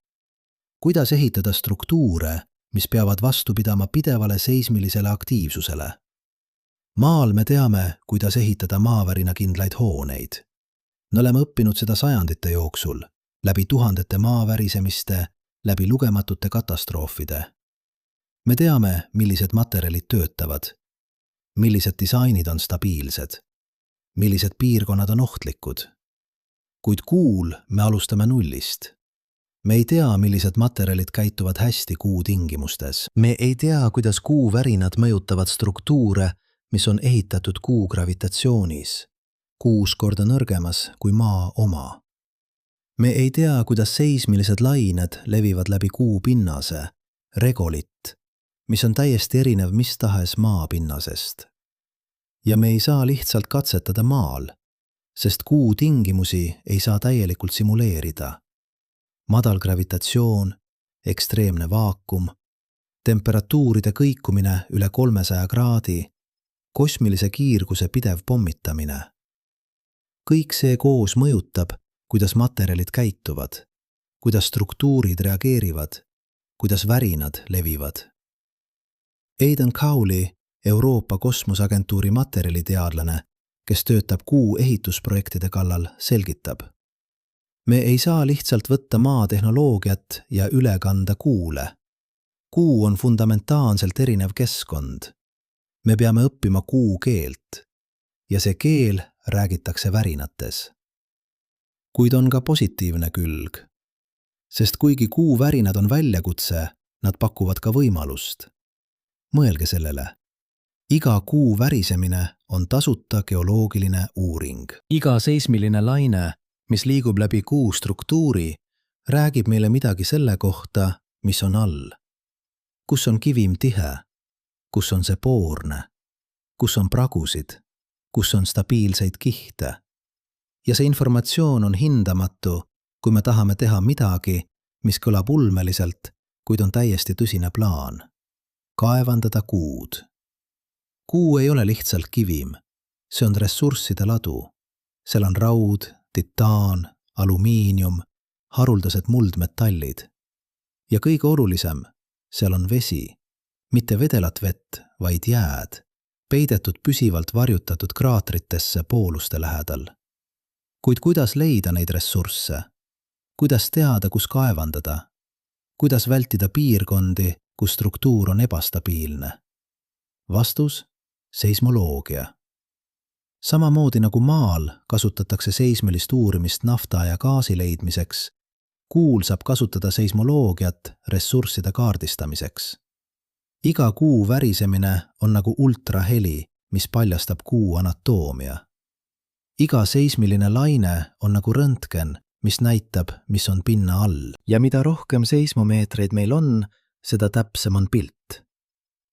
Kuidas ehitada struktuure, mis peavad vastu pidama pidevale seismilisele aktiivsusele? Maal me teame, kuidas ehitada maavärinakindlaid hooneid. Me oleme õppinud seda sajandite jooksul, läbi tuhandete maavärisemiste, läbi lugematute katastroofide. Me teame, millised materjalid töötavad, millised disainid on stabiilsed, millised piirkonnad on ohtlikud. Kuid Kuul me alustame nullist. Me ei tea, millised materjalid käituvad hästi Kuu tingimustes. Me ei tea, kuidas Kuu värinad mõjutavad struktuure, mis on ehitatud Kuu gravitatsioonis, 6 korda nõrgemas kui Maa oma. Me ei tea, kuidas seismilised lained levivad läbi Kuu pinnase, regolit, mis on täiesti erinev mis tahes Maa pinnasest. Ja me ei saa lihtsalt katsetada Maal, sest Kuu tingimusi ei saa täielikult simuleerida. Madal gravitatsioon, ekstreemne vaakum, temperatuuride kõikumine üle 300 kraadi, kosmilise kiirguse pidev pommitamine. Kõik see koos mõjutab, kuidas materjalid käituvad, kuidas struktuurid reageerivad, kuidas värinad levivad. Aidan Cowley, Euroopa Kosmoseagentuuri materjaliteadlane, kes töötab Kuu ehitusprojektide kallal, selgitab. Me ei saa lihtsalt võtta Maa tehnoloogiat ja üle kanda Kuule. Kuu on fundamentaalselt erinev keskkond. Me peame õppima Kuu keelt ja see keel räägitakse värinates. Kuid on ka positiivne külg, sest kuigi Kuu värinad on väljakutse, nad pakuvad ka võimalust. Mõelge sellele. Iga Kuu värisemine on tasuta geoloogiline uuring. Iga seismiline laine, mis liigub läbi Kuu struktuuri, räägib meile midagi selle kohta, mis on all. Kus on kivim tihe? Kus on see poorne? Kus on pragusid? Kus on stabiilseid kihte? Ja see informatsioon on hindamatu, kui me tahame teha midagi, mis kõlab ulmeliselt, kuid on täiesti tõsine plaan. Kaevandada Kuud. Kuu ei ole lihtsalt kivim, see on ressursside ladu. Seal on raud, titaan, alumiinium, haruldased muldmetallid. Ja kõige olulisem, seal on vesi, mitte vedelat vett, vaid jääd, peidetud püsivalt varjutatud kraatritesse pooluste lähedal. Kuid kuidas leida neid ressursse? Kuidas teada, kus kaevandada? Kuidas vältida piirkondi, kus struktuur on ebastabiilne? Vastus: seismoloogia. Samamoodi nagu Maal kasutatakse seismilist uurimist nafta ja gaasi leidmiseks, Kuul saab kasutada seismoloogiat ressursside kaardistamiseks. Iga Kuu värisemine on nagu ultraheli, mis paljastab Kuu anatoomia. Iga seismiline laine on nagu röntgen, mis näitab, mis on pinna all. Ja mida rohkem seismomeetreid meil on, seda täpsem on pilt.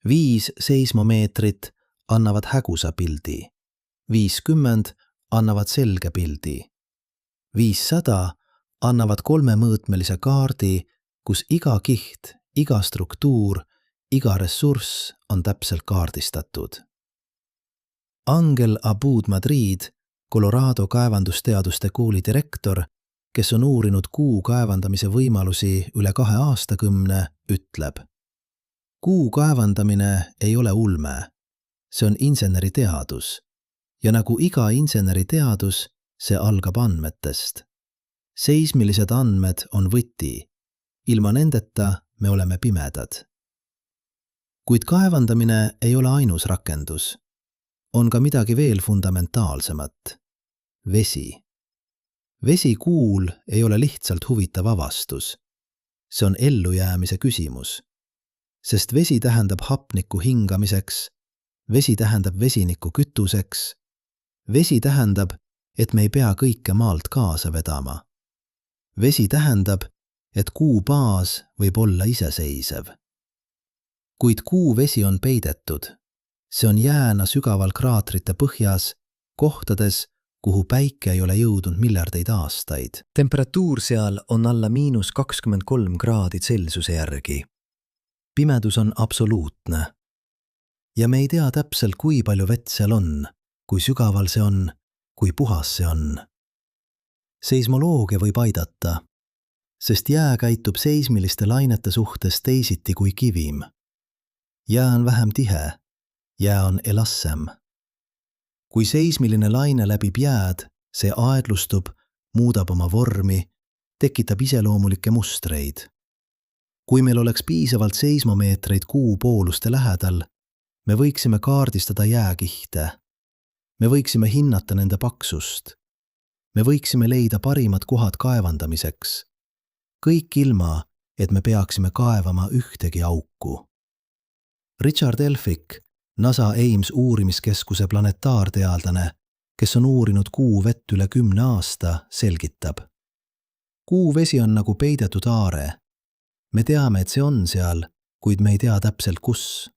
5 seismomeetrit annavad hägusa pildi. 50 annavad selge pildi. 500 annavad 3-mõõtmelise kaardi, kus iga kiht, iga struktuur, iga ressurss on täpselt kaardistatud. Angel Aboud-Madrid, Colorado kaevandusteaduste kooli direktor, kes on uurinud Kuu kaevandamise võimalusi üle 2 aastakümne, ütleb: Kuu kaevandamine ei ole ulme, see on inseneriteadus. Ja nagu iga inseneriteadus, see algab andmetest. Seismilised andmed on võti. Ilma nendeta me oleme pimedad. Kuid kaevandamine ei ole ainus rakendus. On ka midagi veel fundamentaalsemat. Vesi. Vesi Kuul ei ole lihtsalt huvitav avastus. See on ellujäämise küsimus. Sest vesi tähendab hapniku hingamiseks, vesi tähendab vesiniku kütuseks, vesi tähendab, et me ei pea kõike Maalt kaasa vedama. Vesi tähendab, et Kuu baas võib olla iseseisev. Kuid Kuu vesi on peidetud. See on jääna sügaval kraatrite põhjas, kohtades, kuhu päike ei ole jõudnud miljardeid aastaid. Temperatuur seal on alla -23 kraadi Celsiuse järgi. Pimedus on absoluutne. Ja me ei tea täpselt, kui palju vett seal on, kui sügaval see on, kui puhas see on. Seismoloogia võib aidata, sest jää käitub seismiliste lainete suhtes teisiti kui kivim. Jää on vähem tihe, jää on elassem. Kui seismiline laine läbib jääd, see aeglustub, muudab oma vormi, tekitab iseloomulikke mustreid. Kui meil oleks piisavalt seismomeetreid Kuu pooluste lähedal, me võiksime kaardistada jääkihte. me võiksime hinnata nende paksust. Me võiksime leida parimad kohad kaevandamiseks. Kõik ilma, et me peaksime kaevama ühtegi auku. Richard Elphik, NASA Ames uurimiskeskuse planetaarteadlane, kes on uurinud Kuu vett üle 10 aasta, selgitab. Kuu vesi on nagu peidetud aare. Me teame, et see on seal, kuid me ei tea täpselt kus.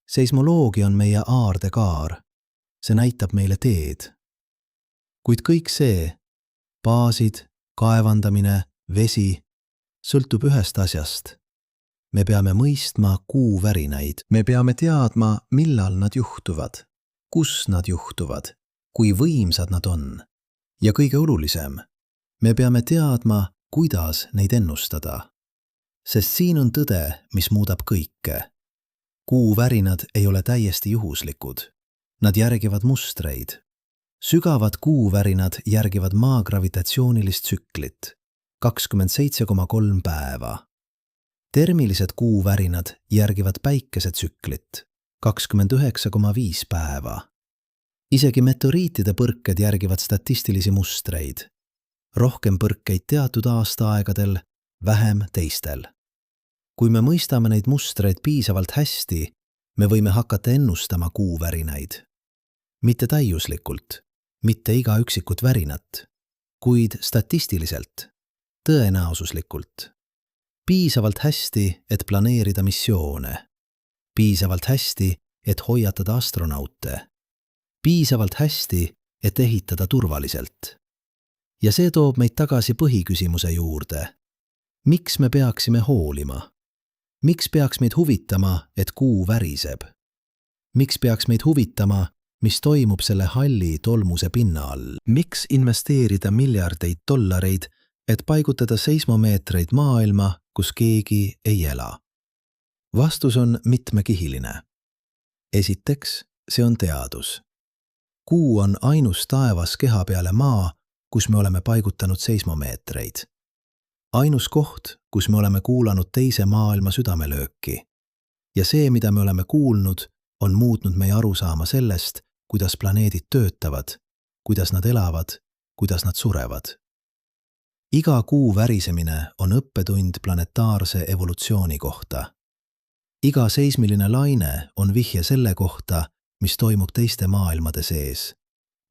Seismoloogia on meie aardekaar. See näitab meile teed. Kuid kõik see, baasid, kaevandamine, vesi, sõltub ühest asjast. Me peame mõistma Kuu värinaid. Me peame teadma, millal nad juhtuvad, kus nad juhtuvad, kui võimsad nad on. Ja kõige olulisem, me peame teadma, kuidas neid ennustada. Sest siin on tõde, mis muudab kõike. Kuu värinad ei ole täiesti juhuslikud. Nad järgivad mustreid. Sügavad kuuvärinad järgivad maa gravitatsioonilist tsüklit, 27,3 päeva. Termilised kuuvärinad järgivad päikese tsüklit, 29,5 päeva. Isegi meteoriitide põrked järgivad statistilisi mustreid. Rohkem põrkeid teatud aastaaegadel, vähem teistel. Kui me mõistame neid mustreid piisavalt hästi, me võime hakata ennustama kuuvärinaid. Mitte täiuslikult, mitte iga üksikut värinat, kuid statistiliselt, tõenäosuslikult. Piisavalt hästi, et planeerida missioone. Piisavalt hästi, et hoiatada astronaute. Piisavalt hästi, et ehitada turvaliselt. Ja see toob meid tagasi põhiküsimuse juurde. Miks me peaksime hoolima? Miks peaks meid huvitama, et Kuu väriseb? Miks peaks meid huvitama, mis toimub selle halli tolmuse pinna all? Miks investeerida miljardeid dollareid, et paigutada seismomeetreid maailma, kus keegi ei ela? Vastus on mitmekihiline. Esiteks, see on teadus. Kuu on ainus taevas keha peale maa, kus me oleme paigutanud seismomeetreid. Ainus koht, kus me oleme kuulanud teise maailma südamelööki. Ja see, mida me oleme kuulnud, on muutnud meie arusaama sellest, kuidas planeedid töötavad, kuidas nad elavad, kuidas nad surevad. Iga Kuu värisemine on õppetund planetaarse evolutsiooni kohta. Iga seismiline laine on vihje selle kohta, mis toimub teiste maailmade sees.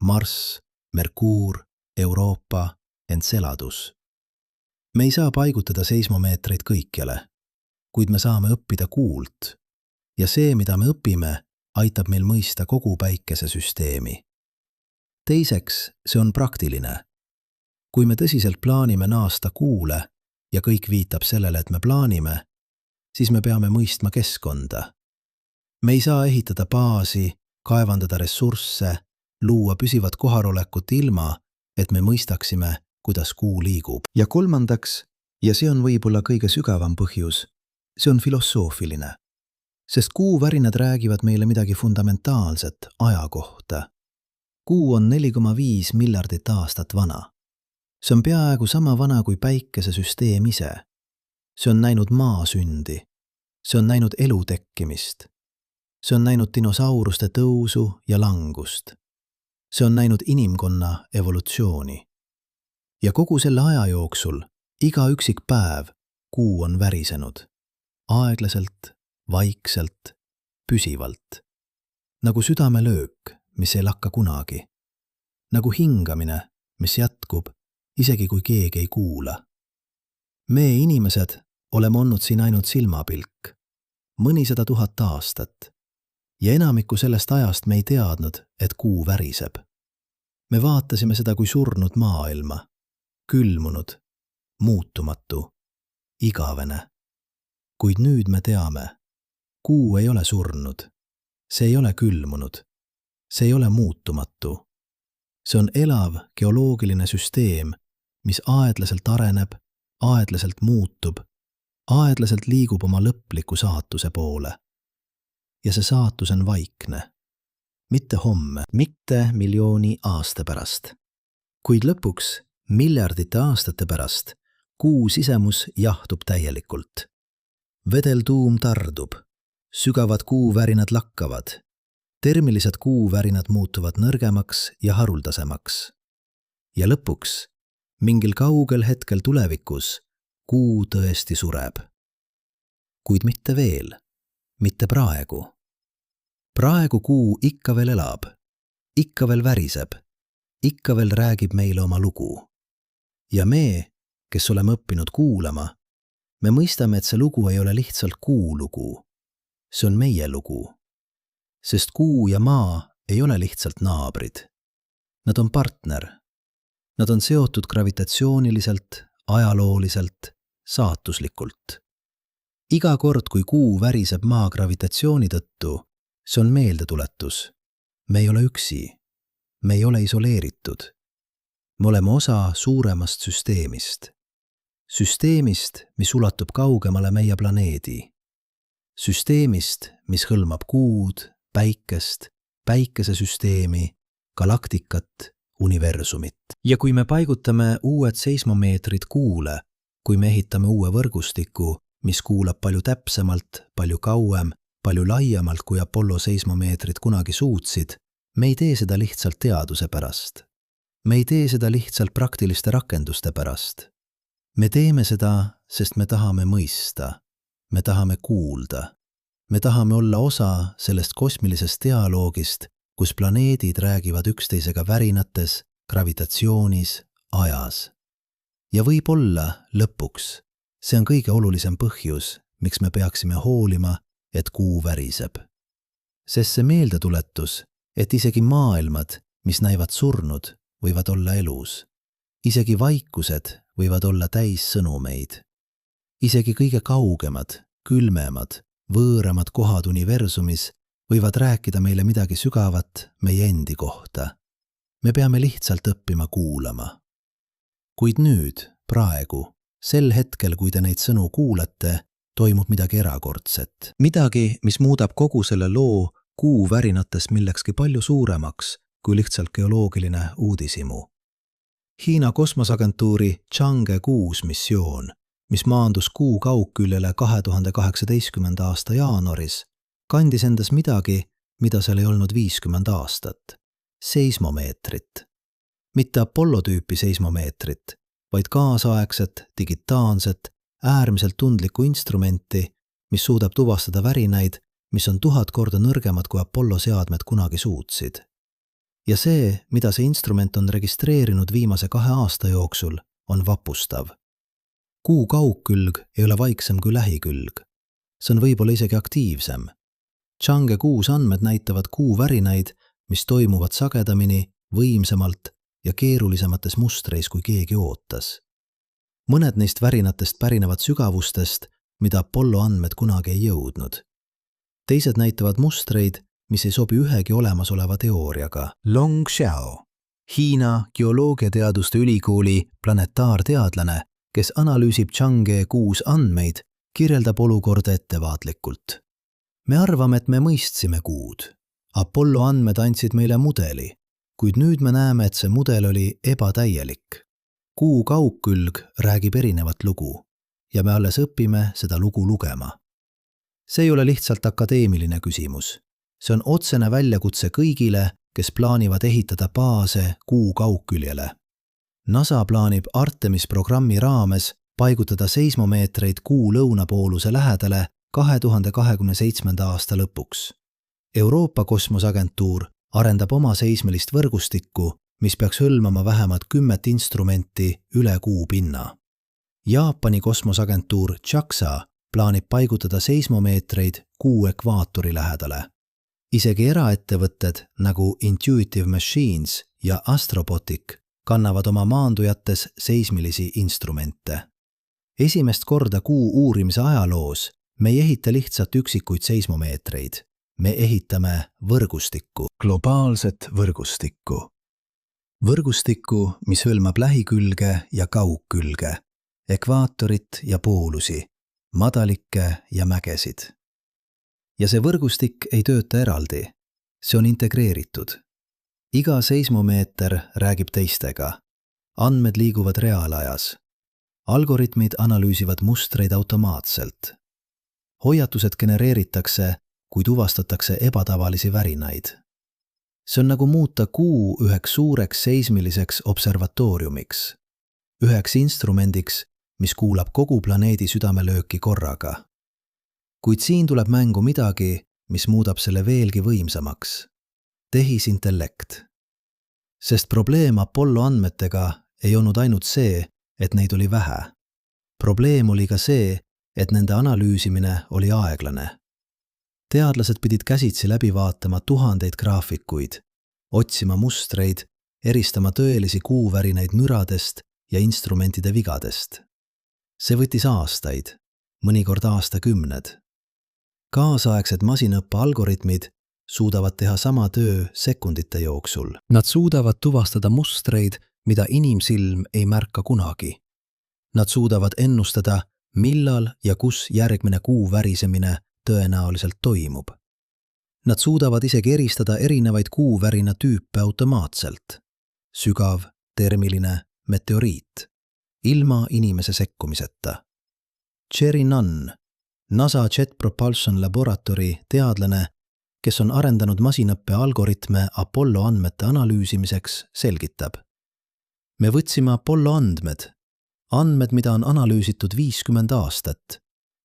Marss, Merkuur, Euroopa, Enceladus. Me ei saa paigutada seismomeetreid kõikjale, kuid me saame õppida Kuult. Ja see, mida me õpime, aitab meil mõista kogu päikesesüsteemi. Teiseks, see on praktiline. Kui me tõsiselt plaanime naasta Kuule ja kõik viitab sellele, et me plaanime, siis me peame mõistma keskkonda. Me ei saa ehitada baasi, kaevandada ressursse, luua püsivat kohalolekut ilma, et me mõistaksime, kuidas Kuu liigub. Ja kolmandaks, ja see on võib-olla kõige sügavam põhjus, see on filosoofiline. Sest Kuu värinad räägivad meile midagi fundamentaalset aja kohta. Kuu on 4,5 miljardit aastat vana. See on peaaegu sama vana kui päikesesüsteem ise. See on näinud maa sündi. See on näinud elu tekkimist. See on näinud dinosauruste tõusu ja langust. See on näinud inimkonna evolutsiooni. Ja kogu selle aja jooksul, iga üksik päev, Kuu on värisenud. Aeglaselt, vaikselt, püsivalt. Nagu südamelöök, mis ei lakka kunagi. Nagu hingamine, mis jätkub, isegi kui keegi ei kuula. Me inimesed oleme olnud siin ainult silmapilk. Mõnisada 1000 aastat. Ja enamikku sellest ajast me ei teadnud, et Kuu väriseb. Me vaatasime seda kui surnud maailma. Külmunud, muutumatu, igavene. Kuid nüüd me teame, Kuu ei ole surnud. See ei ole külmunud. See ei ole muutumatu. See on elav geoloogiline süsteem, mis aeglaselt areneb, aeglaselt muutub, aeglaselt liigub oma lõpliku saatuse poole. Ja see saatus on vaikne. Mitte homme, mitte miljooni aasta pärast. Kuid lõpuks, miljardite aastate pärast, Kuu sisemus jahtub täielikult. Vedeltuum tardub, sügavad kuuvärinad lakkavad. termilised kuuvärinad muutuvad nõrgemaks ja haruldasemaks. Ja lõpuks, mingil kaugel hetkel tulevikus, kuu tõesti sureb. Kuid mitte veel, mitte praegu. Praegu kuu ikka veel elab, ikka veel väriseb, ikka veel räägib meile oma lugu. Ja me, kes oleme õppinud kuulama, me mõistame, et see lugu ei ole lihtsalt kuu lugu. See on meie lugu. Sest kuu ja maa ei ole lihtsalt naabrid. Nad on partner. Nad on seotud gravitatsiooniliselt, ajalooliselt, saatuslikult. Iga kord, kui kuu väriseb maa gravitatsiooni tõttu, see on meeldetuletus. Me ei ole üksi. Me ei ole isoleeritud. Me oleme osa suuremast süsteemist. Süsteemist, mis ulatub kaugemale meie planeedi. Süsteemist, mis hõlmab kuud, päikest, päikesesüsteemi, galaktikat, universumit. Ja kui me paigutame uued seismomeetrid kuule, kui me ehitame uue võrgustiku, mis kuulab palju täpsemalt, palju kauem, palju laiemalt, kui Apollo seismomeetrid kunagi suutsid, me ei tee seda lihtsalt teaduse pärast. Me ei tee seda lihtsalt praktiliste rakenduste pärast. Me teeme seda, sest me tahame mõista. Me tahame kuulda. Me tahame olla osa sellest kosmilisest dialoogist, kus planeedid räägivad üksteisega värinates, gravitatsioonis, ajas. Ja võib-olla lõpuks, see on kõige olulisem põhjus, miks me peaksime hoolima, et kuu väriseb. Sest see meeldetuletus, et isegi maailmad, mis näivad surnud, võivad olla elus. Isegi vaikused võivad olla täis sõnumeid. Isegi kõige kaugemad, külmemad, võõramad kohad universumis võivad rääkida meile midagi sügavat meie endi kohta. Me peame lihtsalt õppima kuulama. Kuid nüüd, praegu, sel hetkel, kui te neid sõnu kuulate, toimub midagi erakordset. Midagi, mis muudab kogu selle loo kuu värinates millekski palju suuremaks kui lihtsalt geoloogiline uudishimu. Hiina kosmosagentuuri Chang'e 6 missioon, mis maandus kuu kaugküljele 2018. aasta jaanuaris, kandis endas midagi, mida seal ei olnud 50 aastat. Seismomeetrit. Mitte Apollo tüüpi seismomeetrit, vaid kaasaegset, digitaanset, äärmiselt tundlikku instrumenti, mis suudab tuvastada värinaid, mis on 1000 korda nõrgemad kui Apollo seadmed kunagi suutsid. Ja see, mida see instrument on registreerinud viimase 2 aasta jooksul, on vapustav. Kuu kaugkülg ei ole vaiksem kui lähikülg. See on võib-olla isegi aktiivsem. Chang'e 6 andmed näitavad kuu värinaid, mis toimuvad sagedamini, võimsamalt ja keerulisemates mustreis, kui keegi ootas. Mõned neist värinatest pärinevad sügavustest, mida Apollo andmed kunagi ei jõudnud. Teised näitavad mustreid, mis ei sobi ühegi olemasoleva teooriaga. Long Xiao, Hiina geoloogiateaduste ülikooli planetaarteadlane, kes analüüsib Chang'e 6 andmeid, kirjeldab olukorda ettevaatlikult. Me arvame, et me mõistsime kuud. Apollo andmed andsid meile mudeli, kuid nüüd me näeme, et see mudel oli ebatäielik. Kuu kaugkülg räägib erinevat lugu ja me alles õpime seda lugu lugema. See ei ole lihtsalt akadeemiline küsimus. See on otsene väljakutse kõigile, kes plaanivad ehitada baase kuu kaugküljele. NASA plaanib Artemis programmi raames paigutada seismomeetreid kuu lõunapooluse lähedale 2027. aasta lõpuks. Euroopa kosmosagentuur arendab oma seismelist võrgustikku, mis peaks hõlmama vähemalt 10 instrumenti üle kuu pinna. Jaapani kosmosagentuur JAXA plaanib paigutada seismomeetreid kuu ekvaatori lähedale. Isegi eraettevõtted nagu Intuitive Machines ja Astrobotic kannavad oma maandujates seismilisi instrumente. Esimest korda kuu uurimise ajaloos me ei ehita lihtsalt üksikuid seismomeetreid. Me ehitame võrgustikku, globaalset võrgustikku. Võrgustikku, mis hõlmab lähikülge ja kaugkülge, ekvaatorit ja poolusi, madalikke ja mägesid. Ja see võrgustik ei tööta eraldi. See on integreeritud. Iga seismomeeter räägib teistega. Andmed liiguvad reaalajas. Algoritmid analüüsivad mustreid automaatselt. Hoiatused genereeritakse, kui tuvastatakse ebatavalisi värinaid. See on nagu muuta Kuu üheks suureks seismiliseks observatooriumiks, üheks instrumendiks, mis kuulab kogu planeedi südamelööki korraga. Kuid siin tuleb mängu midagi, mis muudab selle veelgi võimsamaks. Tehisintellekt. Sest probleem Apollo andmetega ei olnud ainult see, et neid oli vähe. Probleem oli ka see, et nende analüüsimine oli aeglane. Teadlased pidid käsitsi läbi vaatama tuhandeid graafikuid, otsima mustreid, eristama tõelisi kuuvärinaid müradest ja instrumentide vigadest. See võttis aastaid, mõnikord aastakümned. Kaasaegsed masinõppe algoritmid suudavad teha sama töö sekundite jooksul. Nad suudavad tuvastada mustreid, mida inimsilm ei märka kunagi. Nad suudavad ennustada, millal ja kus järgmine kuu värisemine tõenäoliselt toimub. Nad suudavad isegi eristada erinevaid kuuvärina tüüpe automaatselt. Sügav, termiline, meteoriit. Ilma inimese sekkumiseta. Jerry Nunn, NASA Jet Propulsion Laboratory teadlane, kes on arendanud masinõppe algoritme Apollo andmete analüüsimiseks, selgitab. Me võtsime Apollo andmed, mida on analüüsitud 50 aastat,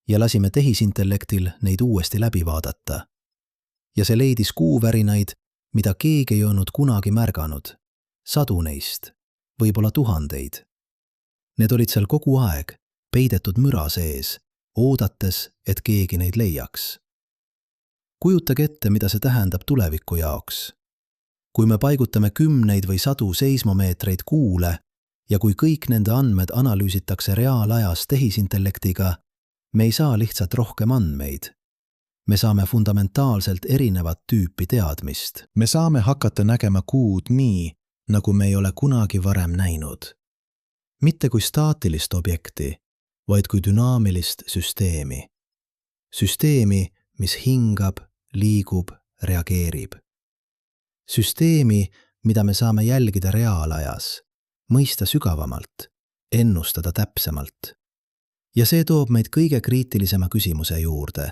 ja lasime tehisintellektil neid uuesti läbi vaadata. Ja see leidis kuuvärinaid, mida keegi ei olnud kunagi märganud. 100 neist, võib-olla tuhandeid. Need olid seal kogu aeg, peidetud müra sees, oodates, et keegi neid leiaks. Kujutage ette, mida see tähendab tuleviku jaoks. Kui me paigutame 10 või 100 seismomeetreid kuule ja kui kõik nende andmed analüüsitakse reaalajas tehisintellektiga, me ei saa lihtsalt rohkem andmeid. Me saame fundamentaalselt erinevat tüüpi teadmist. Me saame hakata nägema Kuud nii, nagu me ei ole kunagi varem näinud. Mitte kui staatilist objekti, vaid kui dünaamilist süsteemi. Süsteemi, mis hingab, liigub, reageerib. Süsteemi, mida me saame jälgida reaalajas, mõista sügavamalt, ennustada täpsemalt. Ja see toob meid kõige kriitilisema küsimuse juurde.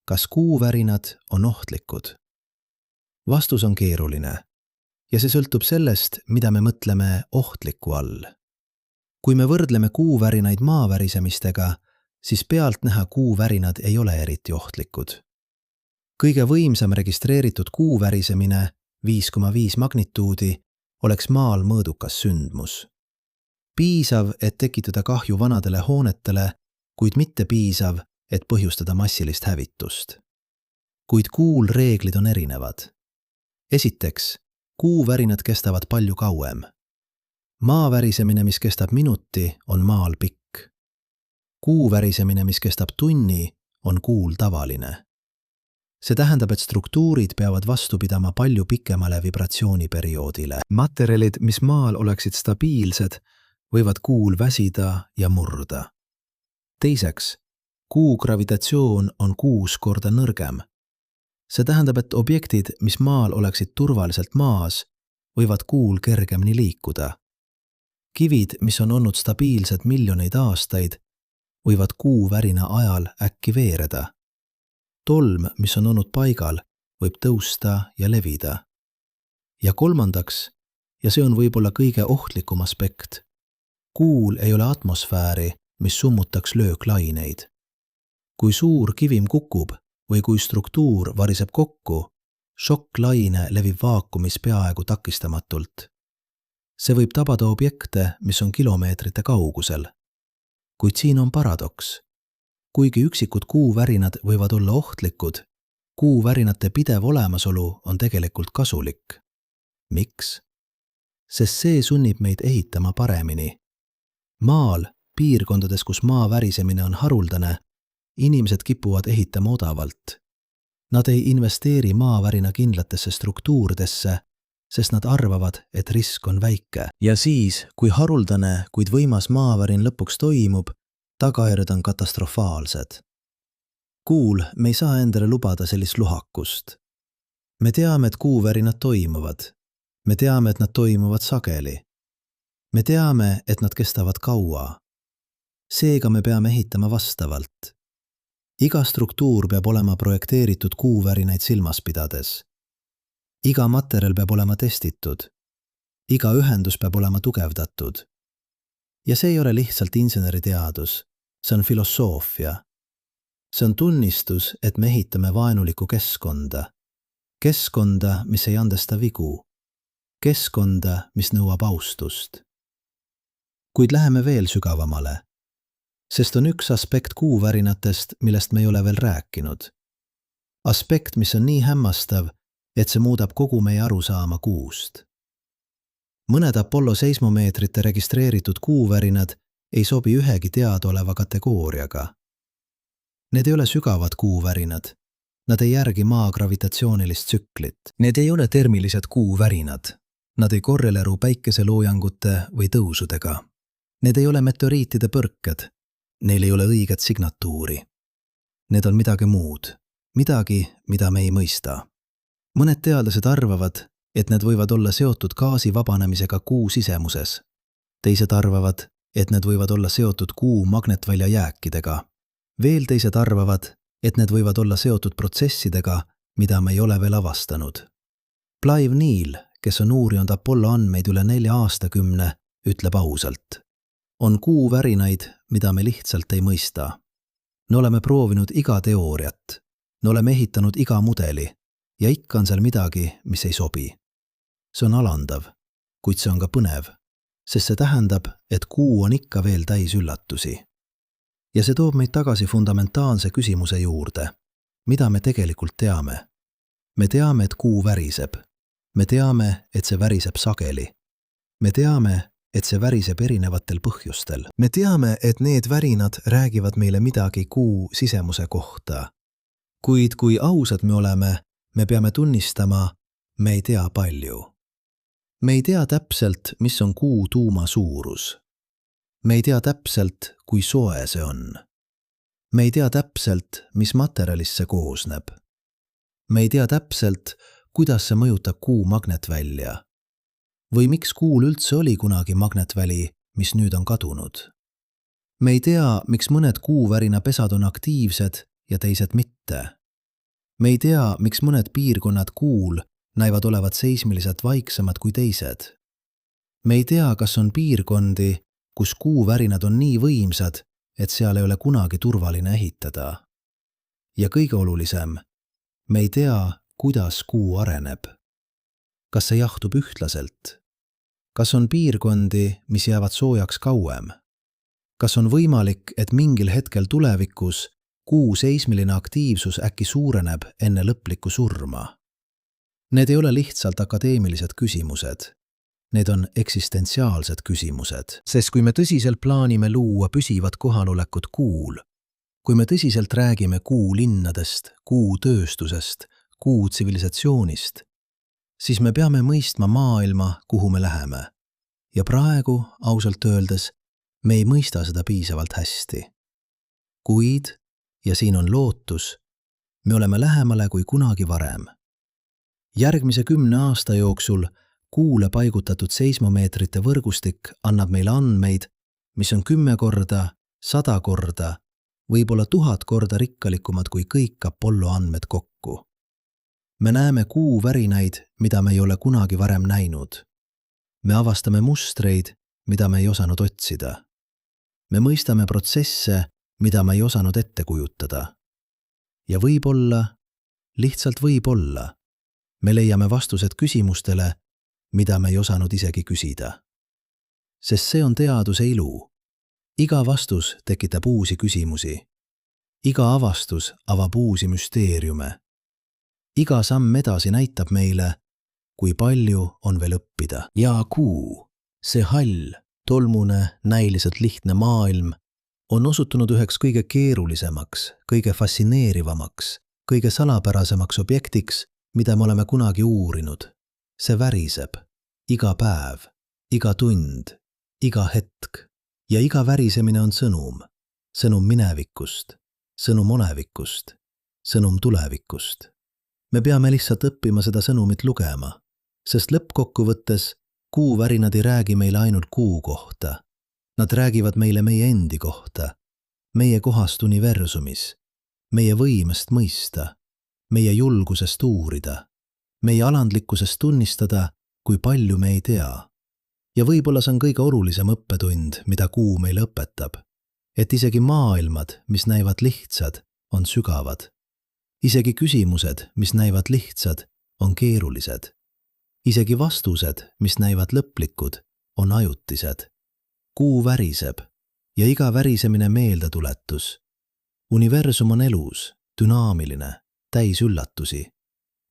Kas kuuvärinad on ohtlikud? Vastus on keeruline ja see sõltub sellest, mida me mõtleme ohtliku all. Kui me võrdleme kuuvärinaid maavärisemistega, siis pealtnäha kuuvärinad ei ole eriti ohtlikud. Kõige võimsam registreeritud kuuvärisemine, 5,5 magnituudi, oleks maal mõõdukas sündmus. Piisav, et tekitada kahju vanadele hoonetele, kuid mitte piisav, et põhjustada massilist hävitust. Kuid Kuul reeglid on erinevad. Esiteks, kuuvärinad kestavad palju kauem. Maavärisemine, mis kestab minuti, on maal pikk. Kuuvärisemine, mis kestab tunni, on Kuul tavaline. See tähendab, et struktuurid peavad vastu pidama palju pikemale vibratsiooniperioodile. Materjalid, mis maal oleksid stabiilsed, võivad Kuul väsida ja murda. Teiseks, Kuu gravitatsioon on 6 korda nõrgem. See tähendab, et objektid, mis maal oleksid turvaliselt maas, võivad Kuul kergemini liikuda. Kivid, mis on olnud stabiilsed miljoneid aastaid, võivad kuuvärina ajal äkki veereda. Tolm, mis on olnud paigal, võib tõusta ja levida. Ja kolmandaks, ja see on võib-olla kõige ohtlikum aspekt, Kuul ei ole atmosfääri, mis summutaks lööklaineid. Kui suur kivim kukub või kui struktuur variseb kokku, šokklaine levib vaakumis peaaegu takistamatult. See võib tabada objekte, mis on kilomeetrite kaugusel. Kuid siin on paradoks. Kuigi üksikud kuuvärinad võivad olla ohtlikud, kuuvärinate pidev olemasolu on tegelikult kasulik. Miks? Sest see sunnib meid ehitama paremini. Maal, piirkondades, kus maa värisemine on haruldane, inimesed kipuvad ehitama odavalt. Nad ei investeeri maavärina kindlatesse struktuuridesse, sest nad arvavad, et risk on väike. Ja siis, kui haruldane, kuid võimas maavärin lõpuks toimub, tagajärjed on katastrofaalsed. Kuul, me ei saa endale lubada sellist luhakust. Me teame, et kuuvärinad toimuvad. Me teame, et nad toimuvad sageli. Me teame, et nad kestavad kaua. Seega me peame ehitama vastavalt. Iga struktuur peab olema projekteeritud kuuvärinaid silmas pidades. Iga materjal peab olema testitud. Iga ühendus peab olema tugevdatud. Ja see ei ole lihtsalt inseneriteadus, see on filosoofia. See on tunnistus, et me ehitame vaenulikku keskkonda. Keskkonda, mis ei andesta vigu. Keskkonda, mis nõuab austust. Kuid läheme veel sügavamale, sest on üks aspekt kuuvärinatest, millest me ei ole veel rääkinud. Aspekt, mis on nii hämmastav, et see muudab kogu meie arusaama kuust. Mõned Apollo seismomeetrite registreeritud kuuvärinad ei sobi ühegi teadaoleva kategooriaga. Need ei ole sügavad kuuvärinad. Nad ei järgi maa gravitatsioonilist tsüklit. Need ei ole termilised kuuvärinad. Nad ei korreleru päikeseloojangute või tõusudega. Need ei ole meteoriitide põrked. Neil ei ole õiget signatuuri. Need on midagi muud. Midagi, mida me ei mõista. Mõned teadlased arvavad, et need võivad olla seotud gaasi vabanemisega kuu sisemuses. Teised arvavad, et need võivad olla seotud kuu magnetvälja jääkidega. Veel teised arvavad, et need võivad olla seotud protsessidega, mida me ei ole veel avastanud. Clive Neal, kes on uurinud Apollo andmeid üle 4 aastakümne, ütleb ausalt. On kuuvärinaid, mida me lihtsalt ei mõista. Me oleme proovinud iga teooriat. Me oleme ehitanud iga mudeli ja ikka on seal midagi, mis ei sobi. See on alandav, kuid see on ka põnev, sest see tähendab, et kuu on ikka veel täis üllatusi. Ja see toob meid tagasi fundamentaalse küsimuse juurde. Mida me tegelikult teame? Me teame, et kuu väriseb. Me teame, et see väriseb sageli. Me teame, et see väriseb erinevatel põhjustel. Me teame, et need värinad räägivad meile midagi kuu sisemuse kohta. Kuid kui ausad me oleme, me peame tunnistama, me ei tea palju. Me ei tea täpselt, mis on kuu tuuma suurus. Me ei tea täpselt, kui soe see on. Me ei tea täpselt, mis materjalist see koosneb. Me ei tea täpselt, kuidas see mõjutab kuu magnetvälja. Või miks kuul üldse oli kunagi magnetväli, mis nüüd on kadunud. Me ei tea, miks mõned kuuvärina pesad on aktiivsed ja teised mitte. Me ei tea, miks mõned piirkonnad kuul näivad olevat seismiliselt vaiksemad kui teised. Me ei tea, kas on piirkondi, kus kuuvärinad on nii võimsad, et seal ei ole kunagi turvaline ehitada. Ja kõige olulisem, me ei tea, kuidas kuu areneb. Kas see jahtub ühtlaselt? Kas on piirkondi, mis jäävad soojaks kauem? Kas on võimalik, et mingil hetkel tulevikus kuu seismiline aktiivsus äkki suureneb enne lõplikku surma? Need ei ole lihtsalt akadeemilised küsimused. Need on eksistentsiaalsed küsimused, sest kui me tõsiselt plaanime luua püsivat kohalolekut kuul, kui me tõsiselt räägime kuu linnadest, kuu tööstusest, kuu tsivilisatsioonist, siis me peame mõistma maailma, kuhu me läheme. Ja praegu, ausalt öeldes, me ei mõista seda piisavalt hästi. Kuid, ja siin on lootus, me oleme lähemale kui kunagi varem. Järgmise 10 aasta jooksul kuule paigutatud seismomeetrite võrgustik annab meile andmeid, mis on 10 korda, 100 korda, võib-olla 1000 korda rikkalikumad kui kõik Apollo andmed kokku. Me näeme kuu värinaid, mida me ei ole kunagi varem näinud. Me avastame mustreid, mida me ei osanud otsida. Me mõistame protsesse, mida me ei osanud ette kujutada. Ja võib-olla, lihtsalt võib-olla, me leiame vastused küsimustele, mida me ei osanud isegi küsida. Sest see on teaduse ilu. Iga vastus tekitab uusi küsimusi. Iga avastus avab uusi müsteeriume. Iga samm edasi näitab meile, kui palju on veel õppida. Ja kuu, see hall, tolmune, näiliselt lihtne maailm, on osutunud üheks kõige keerulisemaks, kõige fascineerivamaks, kõige salapärasemaks objektiks, mida me oleme kunagi uurinud. See väriseb. Iga päev, iga tund, iga hetk. Ja iga värisemine on sõnum. Sõnum minevikust, sõnum olevikust, sõnum tulevikust. Me peame lihtsalt õppima seda sõnumit lugema, sest lõppkokkuvõttes kuuvärinad ei räägi meile ainult kuu kohta. Nad räägivad meile meie endi kohta, meie kohast universumis, meie võimest mõista, meie julgusest uurida, meie alandlikkusest tunnistada, kui palju me ei tea. Ja võib-olla see on kõige olulisem õppetund, mida kuu meile õpetab, et isegi maailmad, mis näivad lihtsad, on sügavad. Isegi küsimused, mis näivad lihtsad, on keerulised. Isegi vastused, mis näivad lõplikud, on ajutised. Kuu väriseb ja iga värisemine meeldetuletus. Universum on elus, dünaamiline, täis üllatusi.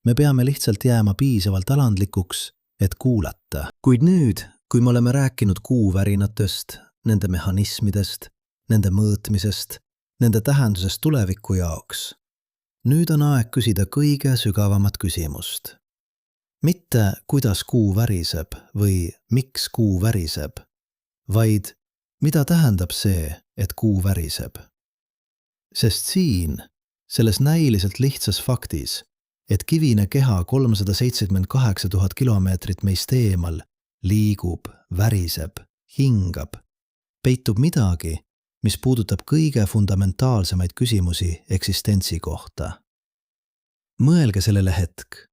Me peame lihtsalt jääma piisavalt alandlikuks, et kuulata. Kuid nüüd, kui me oleme rääkinud kuuvärinatest, nende mehhanismidest, nende mõõtmisest, nende tähendusest tuleviku jaoks, nüüd on aeg küsida kõige sügavamat küsimust. Mitte kuidas kuu väriseb või miks kuu väriseb, vaid mida tähendab see, et kuu väriseb. Sest siin, selles näiliselt lihtsas faktis, et kivine keha 378 000 kilomeetrit meist eemal liigub, väriseb, hingab, peitub midagi, mis puudutab kõige fundamentaalsemaid küsimusi eksistentsi kohta. Mõelge sellele hetk.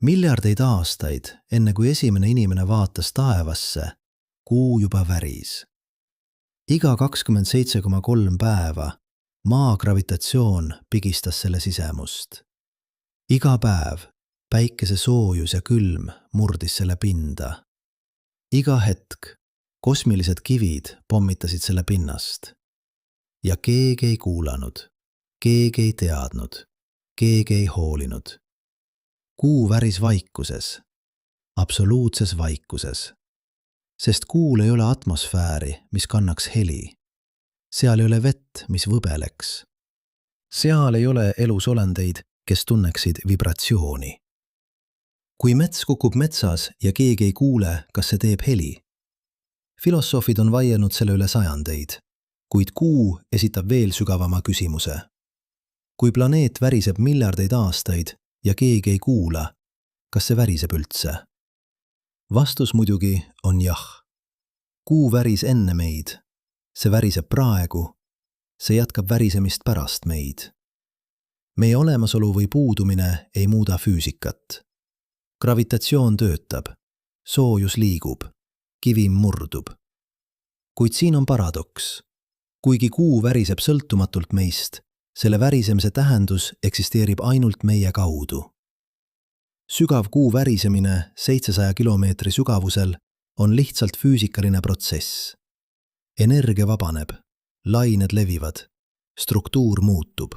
Miljardeid aastaid, enne kui esimene inimene vaatas taevasse, kuu juba väris. Iga 27,3 päeva maa gravitatsioon pigistas selle sisemust. Iga päev päikese soojus ja külm murdis selle pinda. Iga hetk kosmilised kivid pommitasid selle pinnast. Ja keegi ei kuulanud, keegi ei teadnud, keegi ei hoolinud. Kuu väris vaikuses, absoluutses vaikuses. Sest kuul ei ole atmosfääri, mis kannaks heli. Seal ei ole vett, mis võbeleks. Seal ei ole elusolendeid, kes tunneksid vibratsiooni. Kui mets kukub metsas ja keegi ei kuule, kas see teeb heli? Filosoofid on vaielnud selle üle sajandeid, kuid kuu esitab veel sügavama küsimuse. Kui planeet väriseb miljardeid aastaid ja keegi ei kuula, kas see väriseb üldse? Vastus muidugi on jah. Kuu väris enne meid, see väriseb praegu, see jätkab värisemist pärast meid. Meie olemasolu või puudumine ei muuda füüsikat. Gravitatsioon töötab, soojus liigub, kivim murdub. Kuid siin on paradoks. Kuigi kuu väriseb sõltumatult meist, selle värisemise tähendus eksisteerib ainult meie kaudu. Sügav kuu värisemine 700 kilomeetri sügavusel on lihtsalt füüsikaline protsess. Energia vabaneb, lained levivad, struktuur muutub.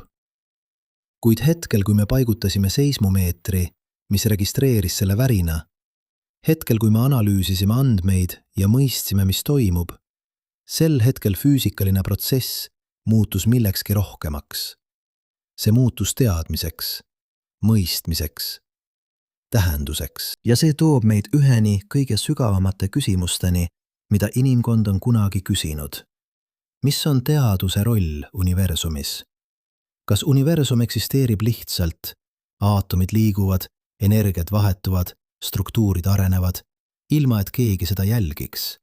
Kuid hetkel, kui me paigutasime seismomeetri, mis registreeris selle värina, hetkel, kui me analüüsisime andmeid ja mõistsime, mis toimub, sel hetkel füüsikaline protsess muutus millekski rohkemaks. See muutus teadmiseks, mõistmiseks, tähenduseks. Ja see toob meid üheni kõige sügavamate küsimusteni, mida inimkond on kunagi küsinud. Mis on teaduse roll universumis? Kas universum eksisteerib lihtsalt? Aatomid liiguvad, energiat vahetuvad, struktuurid arenevad, ilma et keegi seda jälgiks?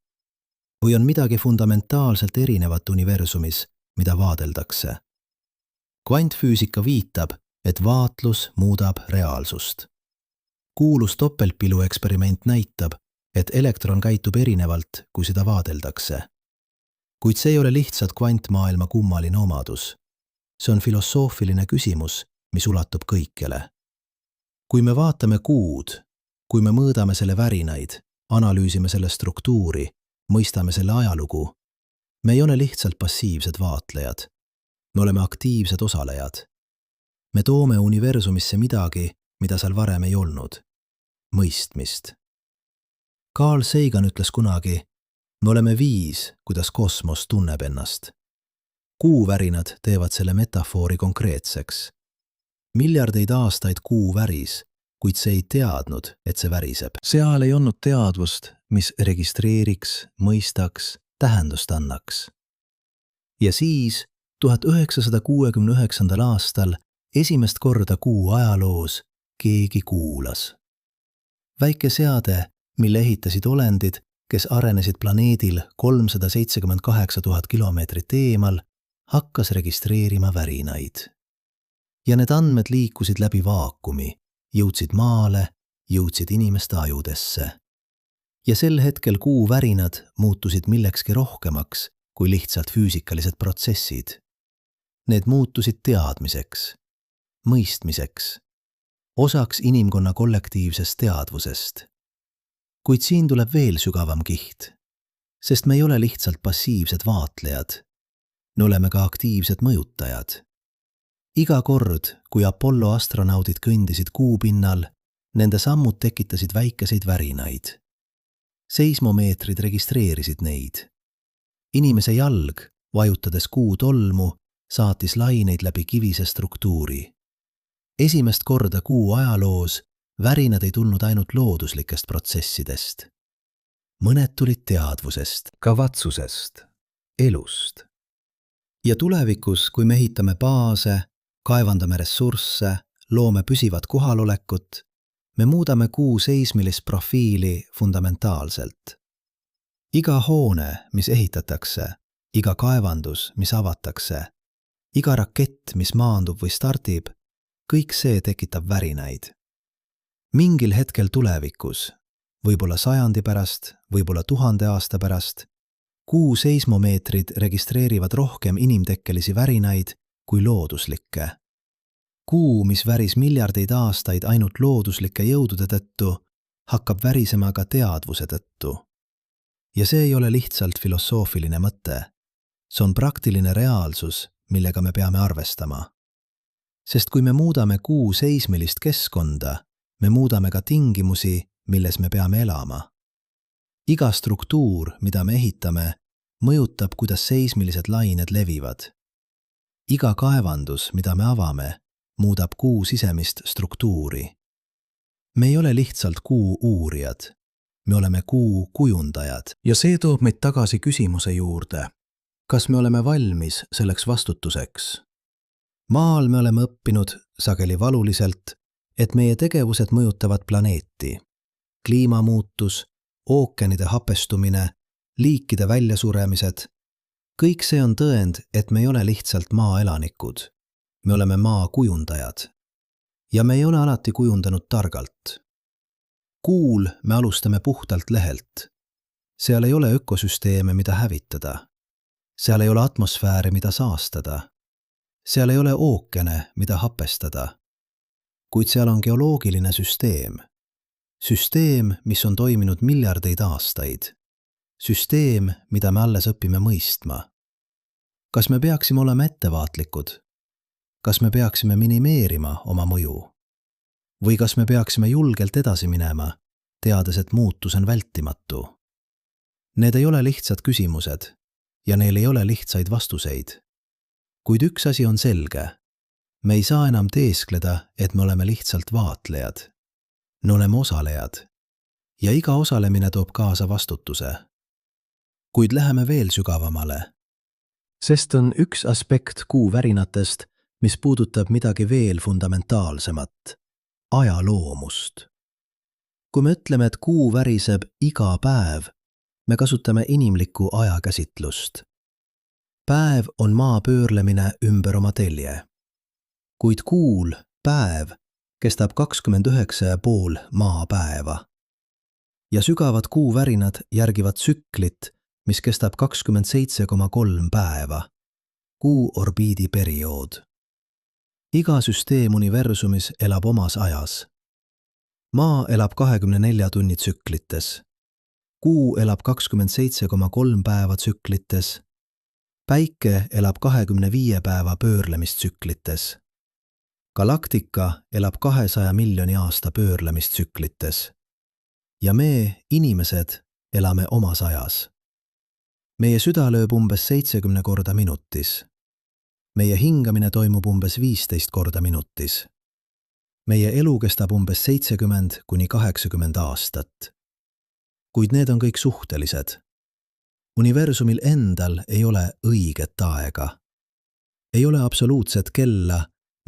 Või on midagi fundamentaalselt erinevat universumis, mida vaadeldakse? Kvantfüüsika viitab, et vaatlus muudab reaalsust. Kuulus topeltpilu eksperiment näitab, et elektron käitub erinevalt, kui seda vaadeldakse. Kuid see ei ole lihtsalt kvantmaailma kummaline omadus. See on filosoofiline küsimus, mis ulatub kõikjale. Kui me vaatame kuud, kui me mõõdame selle värinaid, analüüsime selle struktuuri, mõistame selle ajalugu, me ei ole lihtsalt passiivsed vaatlejad. Me oleme aktiivsed osalejad. Me toome universumisse midagi, mida seal varem ei olnud. Mõistmist. Carl Sagan ütles kunagi, me oleme viis, kuidas kosmos tunneb ennast. Kuuvärinad teevad selle metafoori konkreetseks. Miljardeid aastaid kuu väris, kuid see ei teadnud, et see väriseb. Seal ei olnud teadvust, mis registreeriks, mõistaks, tähendust annaks. Ja siis 1969. aastal esimest korda kuu ajaloos keegi kuulas. Väike seade, mille ehitasid olendid, kes arenesid planeedil 378 000 kilomeetrit eemal, hakkas registreerima värinaid. ja need andmed liikusid läbi vaakumi, jõudsid maale, jõudsid inimeste ajudesse. Ja sel hetkel kuu värinad muutusid millekski rohkemaks kui lihtsalt füüsikalised protsessid. Need muutusid teadmiseks, mõistmiseks, osaks inimkonna kollektiivsest teadvusest. Kuid siin tuleb veel sügavam kiht, sest me ei ole lihtsalt passiivsed vaatlejad. Me oleme ka aktiivsed mõjutajad. Iga kord, kui Apollo astronaudid kõndisid kuu pinnal, nende sammud tekitasid väikeseid värinaid. Seismomeetrid registreerisid neid. Inimese jalg, vajutades kuu tolmu, saatis laineid läbi kivise struktuuri. Esimest korda kuu ajaloos värinad ei tulnud ainult looduslikest protsessidest. Mõned tulid teadvusest, kavatsusest, elust. Ja tulevikus, kui me ehitame baase, kaevandame ressursse, loome püsivat kohalolekut, me muudame kuu seismilist profiili fundamentaalselt. Iga hoone, mis ehitatakse, iga kaevandus, mis avatakse, iga rakett, mis maandub või stardib, kõik see tekitab värinaid. Mingil hetkel tulevikus, võib-olla 100 pärast, võib-olla 1000 aasta pärast, kuu seismomeetrid registreerivad rohkem inimtekkelisi värinaid kui looduslikke. Kuu, mis väris miljardeid aastaid ainult looduslike jõudude tõttu, hakkab värisema ka teadvuse tõttu. Ja see ei ole lihtsalt filosoofiline mõte. See on praktiline reaalsus, millega me peame arvestama. Sest kui me muudame kuu seismilist keskkonda, me muudame ka tingimusi, milles me peame elama. Iga struktuur, mida me ehitame, mõjutab, kuidas seismilised lained levivad. Iga kaevandus, mida me avame, muudab kuu sisemist struktuuri. Me ei ole lihtsalt kuu uurijad, me oleme kuu kujundajad. Ja see toob meid tagasi küsimuse juurde. Kas me oleme valmis selleks vastutuseks? Maal me oleme õppinud, sageli valuliselt, et meie tegevused mõjutavad planeeti. Kliimamuutus, ookeanide hapestumine, liikide väljasuremised. Kõik see on tõend, et me ei ole lihtsalt maa elanikud. Me oleme maa kujundajad. Ja me ei ole alati kujundanud targalt. Kuul me alustame puhtalt lehelt. Seal ei ole ökosüsteeme, mida hävitada. Seal ei ole atmosfääri, mida saastada. Seal ei ole ookeane, mida hapestada. Kuid seal on geoloogiline süsteem. Süsteem, mis on toiminud miljardeid aastaid. Süsteem, mida me alles õpime mõistma. Kas me peaksime olema ettevaatlikud? Kas me peaksime minimeerima oma mõju? Või kas me peaksime julgelt edasi minema, teades, et muutus on vältimatu? Need ei ole lihtsad küsimused ja neil ei ole lihtsaid vastuseid. Kuid üks asi on selge. Me ei saa enam teeskleda, et me oleme lihtsalt vaatlejad. Me oleme osalejad. Ja iga osalemine toob kaasa vastutuse. Kuid läheme veel sügavamale. Sest on üks aspekt kuu värinatest, mis puudutab midagi veel fundamentaalsemat. Ajaloomust. Kui me ütleme, et kuu väriseb iga päev, me kasutame inimlikku ajakäsitlust. Päev on maa pöörlemine ümber oma telje. Kuid kuul, päev, kestab 29,5 maapäeva. Ja sügavad kuuvärinad järgivad tsüklit, mis kestab 27,3 päeva. Kuu orbiidi periood. Iga süsteem universumis elab omas ajas. Maa elab 24 tunni tsüklites. Kuu elab 27,3 päeva tsüklites. Päike elab 25 päeva pöörlemistsüklites. Galaktika elab 200 miljoni aasta pöörlemistsüklites. Ja me, inimesed, elame omas ajas. Meie süda lööb umbes 70 korda minutis. Meie hingamine toimub umbes 15 korda minutis. Meie elu kestab umbes 70–80 aastat. Kuid need on kõik suhtelised. Universumil endal ei ole õiget aega. Ei ole absoluutset kella,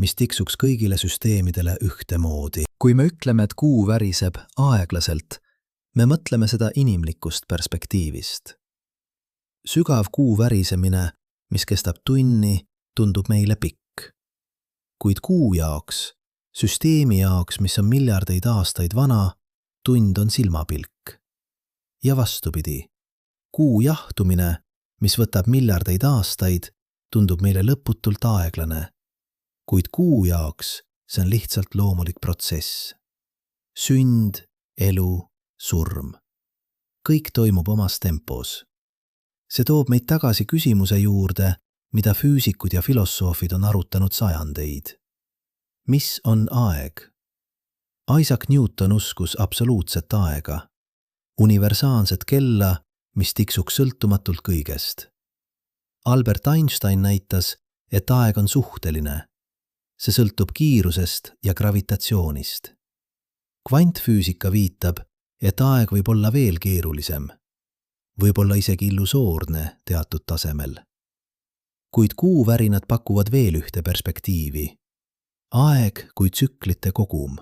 mis tiksuks kõigile süsteemidele ühtemoodi. Kui me ütleme, et kuu väriseb aeglaselt, me mõtleme seda inimlikust perspektiivist. Sügav kuu värisemine, mis kestab tunni, tundub meile pikk. Kuid Kuu jaoks, süsteemi jaoks, mis on miljardeid aastaid vana, tund on silmapilk. Ja vastupidi, Kuu jahtumine, mis võtab miljardeid aastaid, tundub meile lõputult aeglane. Kuid Kuu jaoks see on lihtsalt loomulik protsess. Sünd, elu, surm. Kõik toimub omas tempos. See toob meid tagasi küsimuse juurde, mida füüsikud ja filosoofid on arutanud sajandeid. Mis on aeg? Isaac Newton uskus absoluutset aega, universaalset kella, mis tiksuks sõltumatult kõigest. Albert Einstein näitas, et aeg on suhteline. See sõltub kiirusest ja gravitatsioonist. Kvantfüüsika viitab, et aeg võib olla veel keerulisem, võib olla isegi illusoorne teatud tasemel. Kuid kuuvärinad pakuvad veel ühte perspektiivi. Aeg kui tsüklite kogum.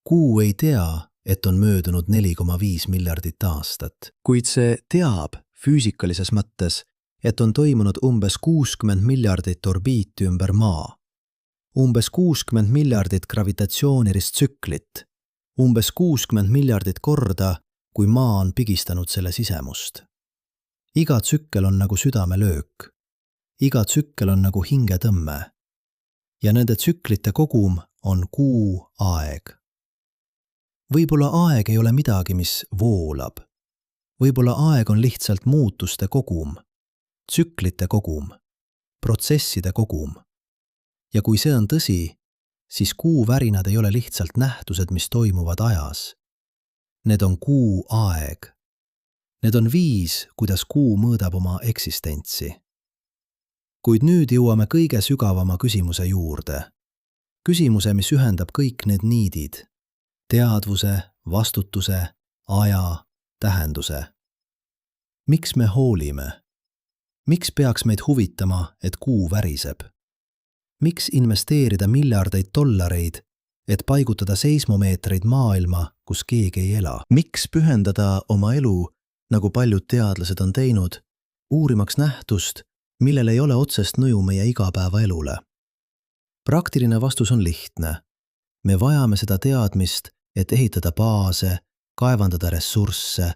Kuu ei tea, et on möödunud 4,5 miljardit aastat, kuid see teab füüsikalises mõttes, et on toimunud umbes 60 miljardit orbiiti ümber Maa, umbes 60 miljardit gravitatsioonilist tsüklit, umbes 60 miljardit korda, kui Maa on pigistanud selle sisemust. Iga tsükkel on nagu südamelöök. Iga tsükkel on nagu hingetõmme. Ja nende tsüklite kogum on Kuu aeg. Võib-olla aeg ei ole midagi, mis voolab. Võib-olla aeg on lihtsalt muutuste kogum, tsüklite kogum, protsesside kogum. Ja kui see on tõsi, siis kuuvärinad ei ole lihtsalt nähtused, mis toimuvad ajas. Need on Kuu aeg. Need on viis, kuidas Kuu mõõdab oma eksistentsi. Kuid nüüd jõuame kõige sügavama küsimuse juurde. Küsimuse, mis ühendab kõik need niidid. Teadvuse, vastutuse, aja, tähenduse. Miks me hoolime? Miks peaks meid huvitama, et Kuu väriseb? Miks investeerida miljardeid dollareid, et paigutada seismomeetreid maailma, kus keegi ei ela? Miks pühendada oma elu, nagu paljud teadlased on teinud, uurimaks nähtust, millel ei ole otsest mõju meie igapäevaelule? Praktiline vastus on lihtne. Me vajame seda teadmist, et ehitada baase, kaevandada ressursse,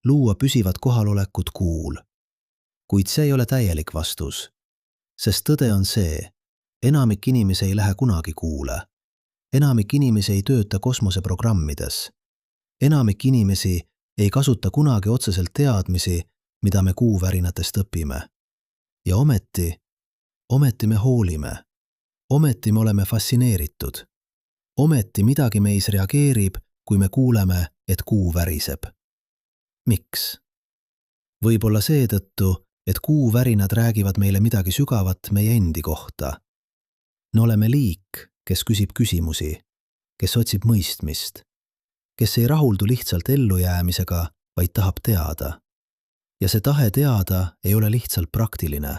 luua püsivat kohalolekut Kuul. Kuid see ei ole täielik vastus, sest tõde on see, enamik inimesi ei lähe kunagi Kuule. Enamik inimesi ei tööta kosmoseprogrammides. Enamik inimesi ei kasuta kunagi otseselt teadmisi, mida me kuuvärinatest õpime. Ja ometi me hoolime. Ometi me oleme fascineeritud. Ometi midagi meis reageerib, kui me kuuleme, et Kuu väriseb. Miks? Võib-olla seetõttu, et kuuvärinad räägivad meile midagi sügavat meie endi kohta. Me oleme liik, kes küsib küsimusi, kes otsib mõistmist, kes ei rahuldu lihtsalt ellujäämisega, vaid tahab teada. Ja see tahe teada ei ole lihtsalt praktiline.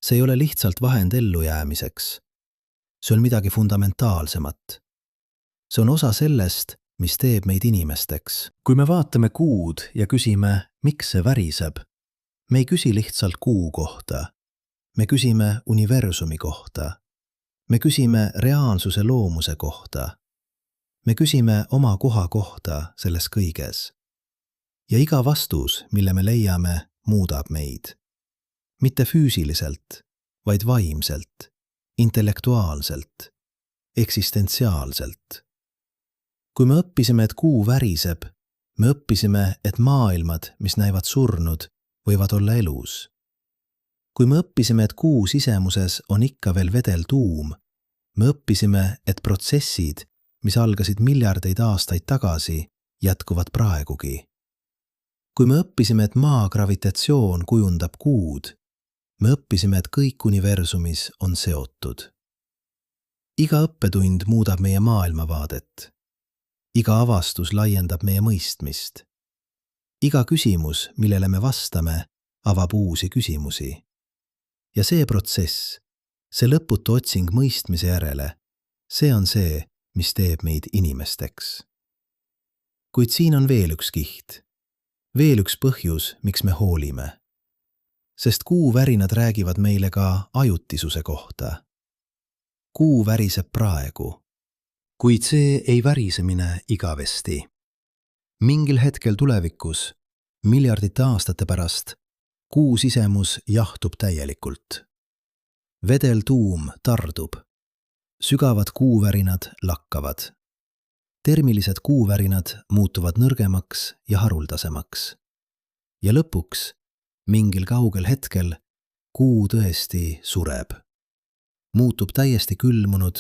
See ei ole lihtsalt vahend ellujäämiseks. See on midagi fundamentaalsemat. See on osa sellest, mis teeb meid inimesteks. Kui me vaatame Kuud ja küsime, miks see väriseb, me ei küsi lihtsalt Kuu kohta. Me küsime universumi kohta. Me küsime reaalsuse loomuse kohta. Me küsime oma koha kohta selles kõiges. Ja iga vastus, mille me leiame, muudab meid. Mitte füüsiliselt, vaid vaimselt, intellektuaalselt, eksistentsiaalselt. Kui me õppisime, et Kuu väriseb, me õppisime, et maailmad, mis näivad surnud, võivad olla elus. Kui me õppisime, et Kuu sisemuses on ikka veel vedel tuum, me õppisime, et protsessid, mis algasid miljardeid aastaid tagasi, jätkuvad praegugi. Kui me õppisime, et Maa gravitatsioon kujundab Kuud, me õppisime, et kõik universumis on seotud. Iga õppetund muudab meie maailmavaadet. Iga avastus laiendab meie mõistmist. Iga küsimus, millele me vastame, avab uusi küsimusi. Ja see protsess, see lõputu otsing mõistmise järele, see on see, mis teeb meid inimesteks. Kuid siin on veel üks kiht. Veel üks põhjus, miks me hoolime. Sest kuuvärinad räägivad meile ka ajutisuse kohta. Kuu väriseb praegu. Kuid see ei värisemine igavesti. Mingil hetkel tulevikus, miljardite aastate pärast, Kuu sisemus jahtub täielikult. Vedeltuum tardub. Sügavad kuuvärinad lakkavad. Termilised kuuvärinad muutuvad nõrgemaks ja haruldasemaks. Ja lõpuks, mingil kaugel hetkel, Kuu tõesti sureb. Muutub täiesti külmunud,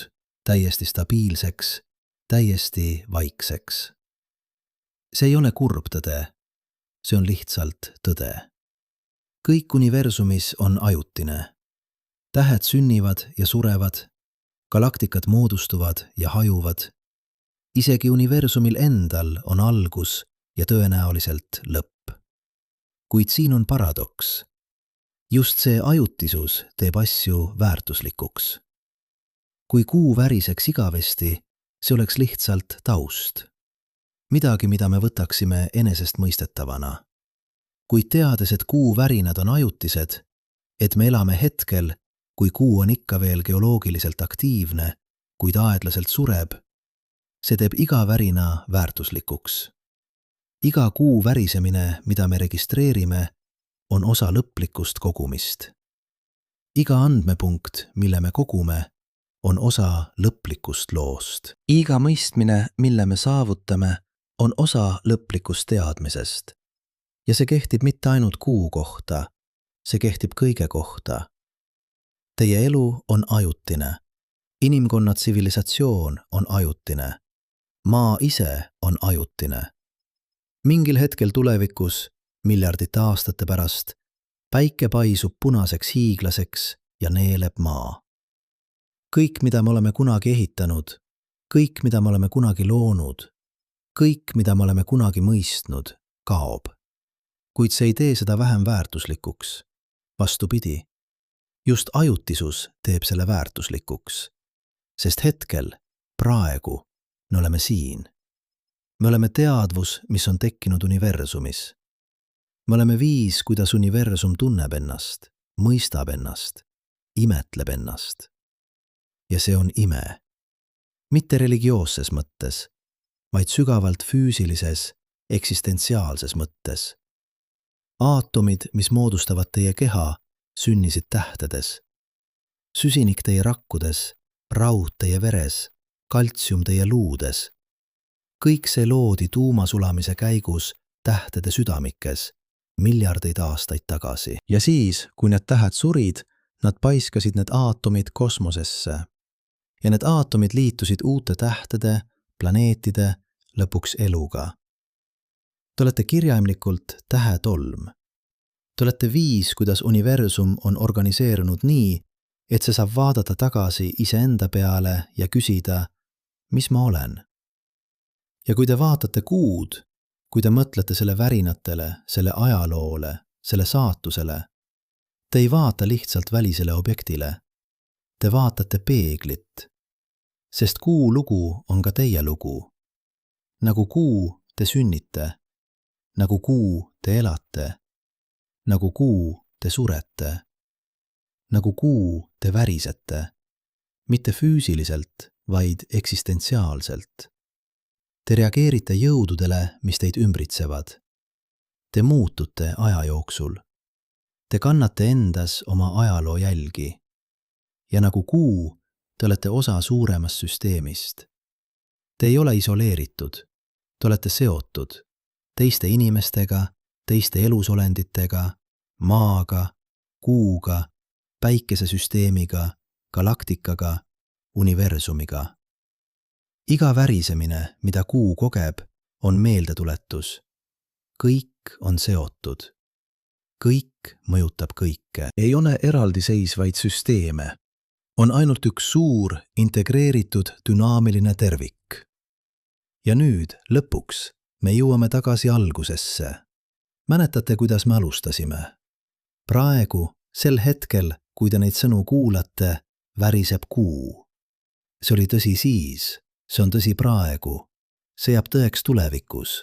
täiesti stabiilseks, täiesti vaikseks. See ei ole kurb tõde, see on lihtsalt tõde. Kõik universumis on ajutine. Tähed sünnivad ja surevad, galaktikad moodustuvad ja hajuvad. Isegi universumil endal on algus ja tõenäoliselt lõpp. Kuid siin on paradoks. Just see ajutisus teeb asju väärtuslikuks. Kui Kuu väriseks igavesti, see oleks lihtsalt taust. Midagi, mida me võtaksime enesestmõistetavana. Kuid teades, et Kuu värinad on ajutised, et me elame hetkel, kui Kuu on ikka veel geoloogiliselt aktiivne, kuid aeglaselt sureb, see teeb iga värina väärtuslikuks. Iga Kuu värisemine, mida me registreerime, on osa lõplikust kogumist. Iga andmepunkt, mille me kogume, on osa lõplikust loost. Iga mõistmine, mille me saavutame, on osa lõplikust teadmisest. Ja see kehtib mitte ainult Kuu kohta, see kehtib kõige kohta. Teie elu on ajutine. Inimkonna tsivilisatsioon on ajutine. Maa ise on ajutine. Mingil hetkel tulevikus, miljardite aastate pärast, päike paisub punaseks hiiglaseks ja neeleb maa. Kõik, mida me oleme kunagi ehitanud, kõik, mida me oleme kunagi loonud, kõik, mida me oleme kunagi mõistnud, kaob. Kuid see ei tee seda vähem väärtuslikuks. Vastupidi, just ajutisus teeb selle väärtuslikuks. Sest hetkel, praegu, me oleme siin. Me oleme teadvus, mis on tekkinud universumis. Me oleme viis, kuidas universum tunneb ennast, mõistab ennast, imetleb ennast. Ja see on ime. Mitte religioosses mõttes, vaid sügavalt füüsilises, eksistentsiaalses mõttes. Aatomid, mis moodustavad teie keha, sünnisid tähtedes. Süsinik teie rakkudes, raud teie veres, kaltsium teie luudes. Kõik see loodi tuumasulamise käigus tähtede südamikes miljardeid aastaid tagasi. Ja siis, kui need tähed surid, nad paiskasid need aatomid kosmosesse. Ja need aatomid liitusid uute tähtede, planeetide, lõpuks eluga. Te olete kirjaimlikult tähetolm. Te olete viis, kuidas universum on organiseerunud nii, et see saab vaadata tagasi iseenda peale ja küsida, mis ma olen. Ja kui te vaatate Kuud, kui te mõtlete selle värinatele, selle ajaloole, selle saatusele, te ei vaata lihtsalt välisele objektile. Te vaatate peeglit, sest Kuu lugu on ka teie lugu. Nagu Kuu te sünnite, nagu Kuu te elate, nagu Kuu te surete, nagu Kuu te värisete, mitte füüsiliselt, vaid eksistentsiaalselt. Te reageerite jõududele, mis teid ümbritsevad. Te muutute aja jooksul. Te kannate endas oma ajaloo jälgi. Ja nagu Kuu, te olete osa suuremast süsteemist. Te ei ole isoleeritud. Te olete seotud teiste inimestega, teiste elusolenditega, maaga, Kuuga, päikesesüsteemiga, galaktikaga, universumiga. Iga värisemine, mida Kuu kogeb, on meeldetuletus. Kõik on seotud. Kõik mõjutab kõike. Ei ole eraldiseisvaid süsteeme. On ainult üks suur, integreeritud, dünaamiline tervik. Ja nüüd, lõpuks, me jõuame tagasi algusesse. Mäletate, kuidas me alustasime? Praegu, sel hetkel, kui te neid sõnu kuulate, väriseb Kuu. See oli tõsi siis, see on tõsi praegu, see jääb tõeks tulevikus.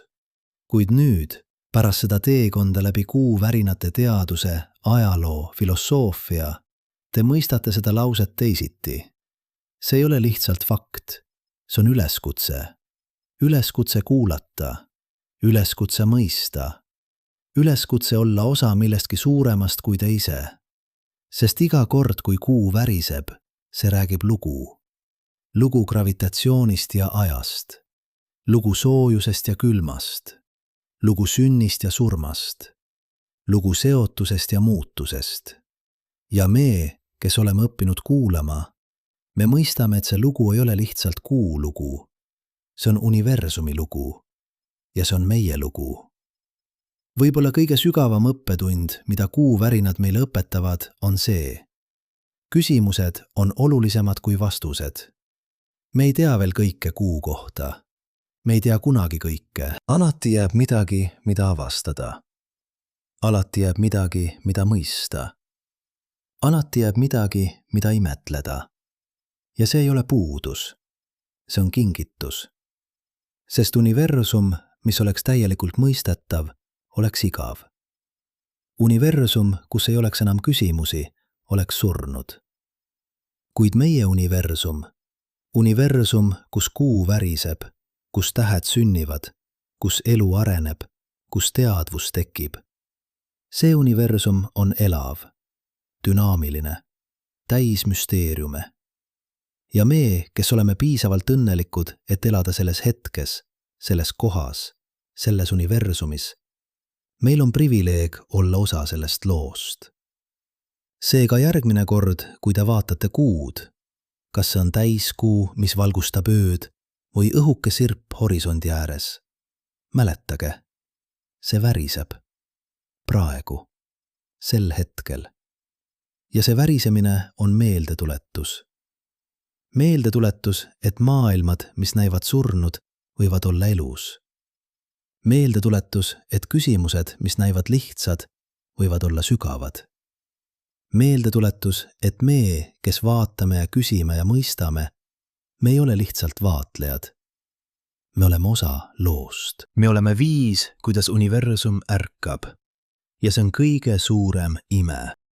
Kuid nüüd, pärast seda teekonda läbi Kuu värinate teaduse, ajaloo, filosoofia, te mõistate seda lauset teisiti. See ei ole lihtsalt fakt. See on üleskutse. Üleskutse kuulata. Üleskutse mõista. Üleskutse olla osa millestki suuremast kui te ise. Sest iga kord, kui kuu väriseb, see räägib lugu. Lugu gravitatsioonist ja ajast. Lugu soojusest ja külmast. Lugu sünnist ja surmast. Lugu seotusest ja muutusest. Ja me, kes oleme õppinud kuulama, me mõistame, et see lugu ei ole lihtsalt kuu lugu. See on universumi lugu. Ja see on meie lugu. Võib-olla kõige sügavam õppetund, mida kuuvärinad meile õpetavad, on see. Küsimused on olulisemad kui vastused. Me ei tea veel kõike kuu kohta. Me ei tea kunagi kõike. Alati jääb midagi, mida avastada. Alati jääb midagi, mida mõista. Alati jääb midagi, mida imetleda. Ja see ei ole puudus. See on kingitus. Sest universum, mis oleks täielikult mõistetav, oleks igav. Universum, kus ei oleks enam küsimusi, oleks surnud. Kuid meie universum, kus kuu väriseb, kus tähed sünnivad, kus elu areneb, kus teadvus tekib. See universum on elav, dünaamiline, täis müsteeriume. Ja me, kes oleme piisavalt õnnelikud, et elada selles hetkes, selles kohas, selles universumis, meil on privileeg olla osa sellest loost. Seega järgmine kord, kui te vaatate kuud, kas see on täiskuu, mis valgustab ööd, või õhuke sirp horisondi ääres, mäletage, see väriseb. Praegu, sel hetkel. Ja see värisemine on meeldetuletus. Meeldetuletus, et maailmad, mis näivad surnud, võivad olla elus. Meeldetuletus, et küsimused, mis näivad lihtsad, võivad olla sügavad. Meeldetuletus, et me, kes vaatame ja küsime ja mõistame, me ei ole lihtsalt vaatlejad. Me oleme osa loost. Me oleme viis, kuidas universum ärkab. Ja see on kõige suurem ime.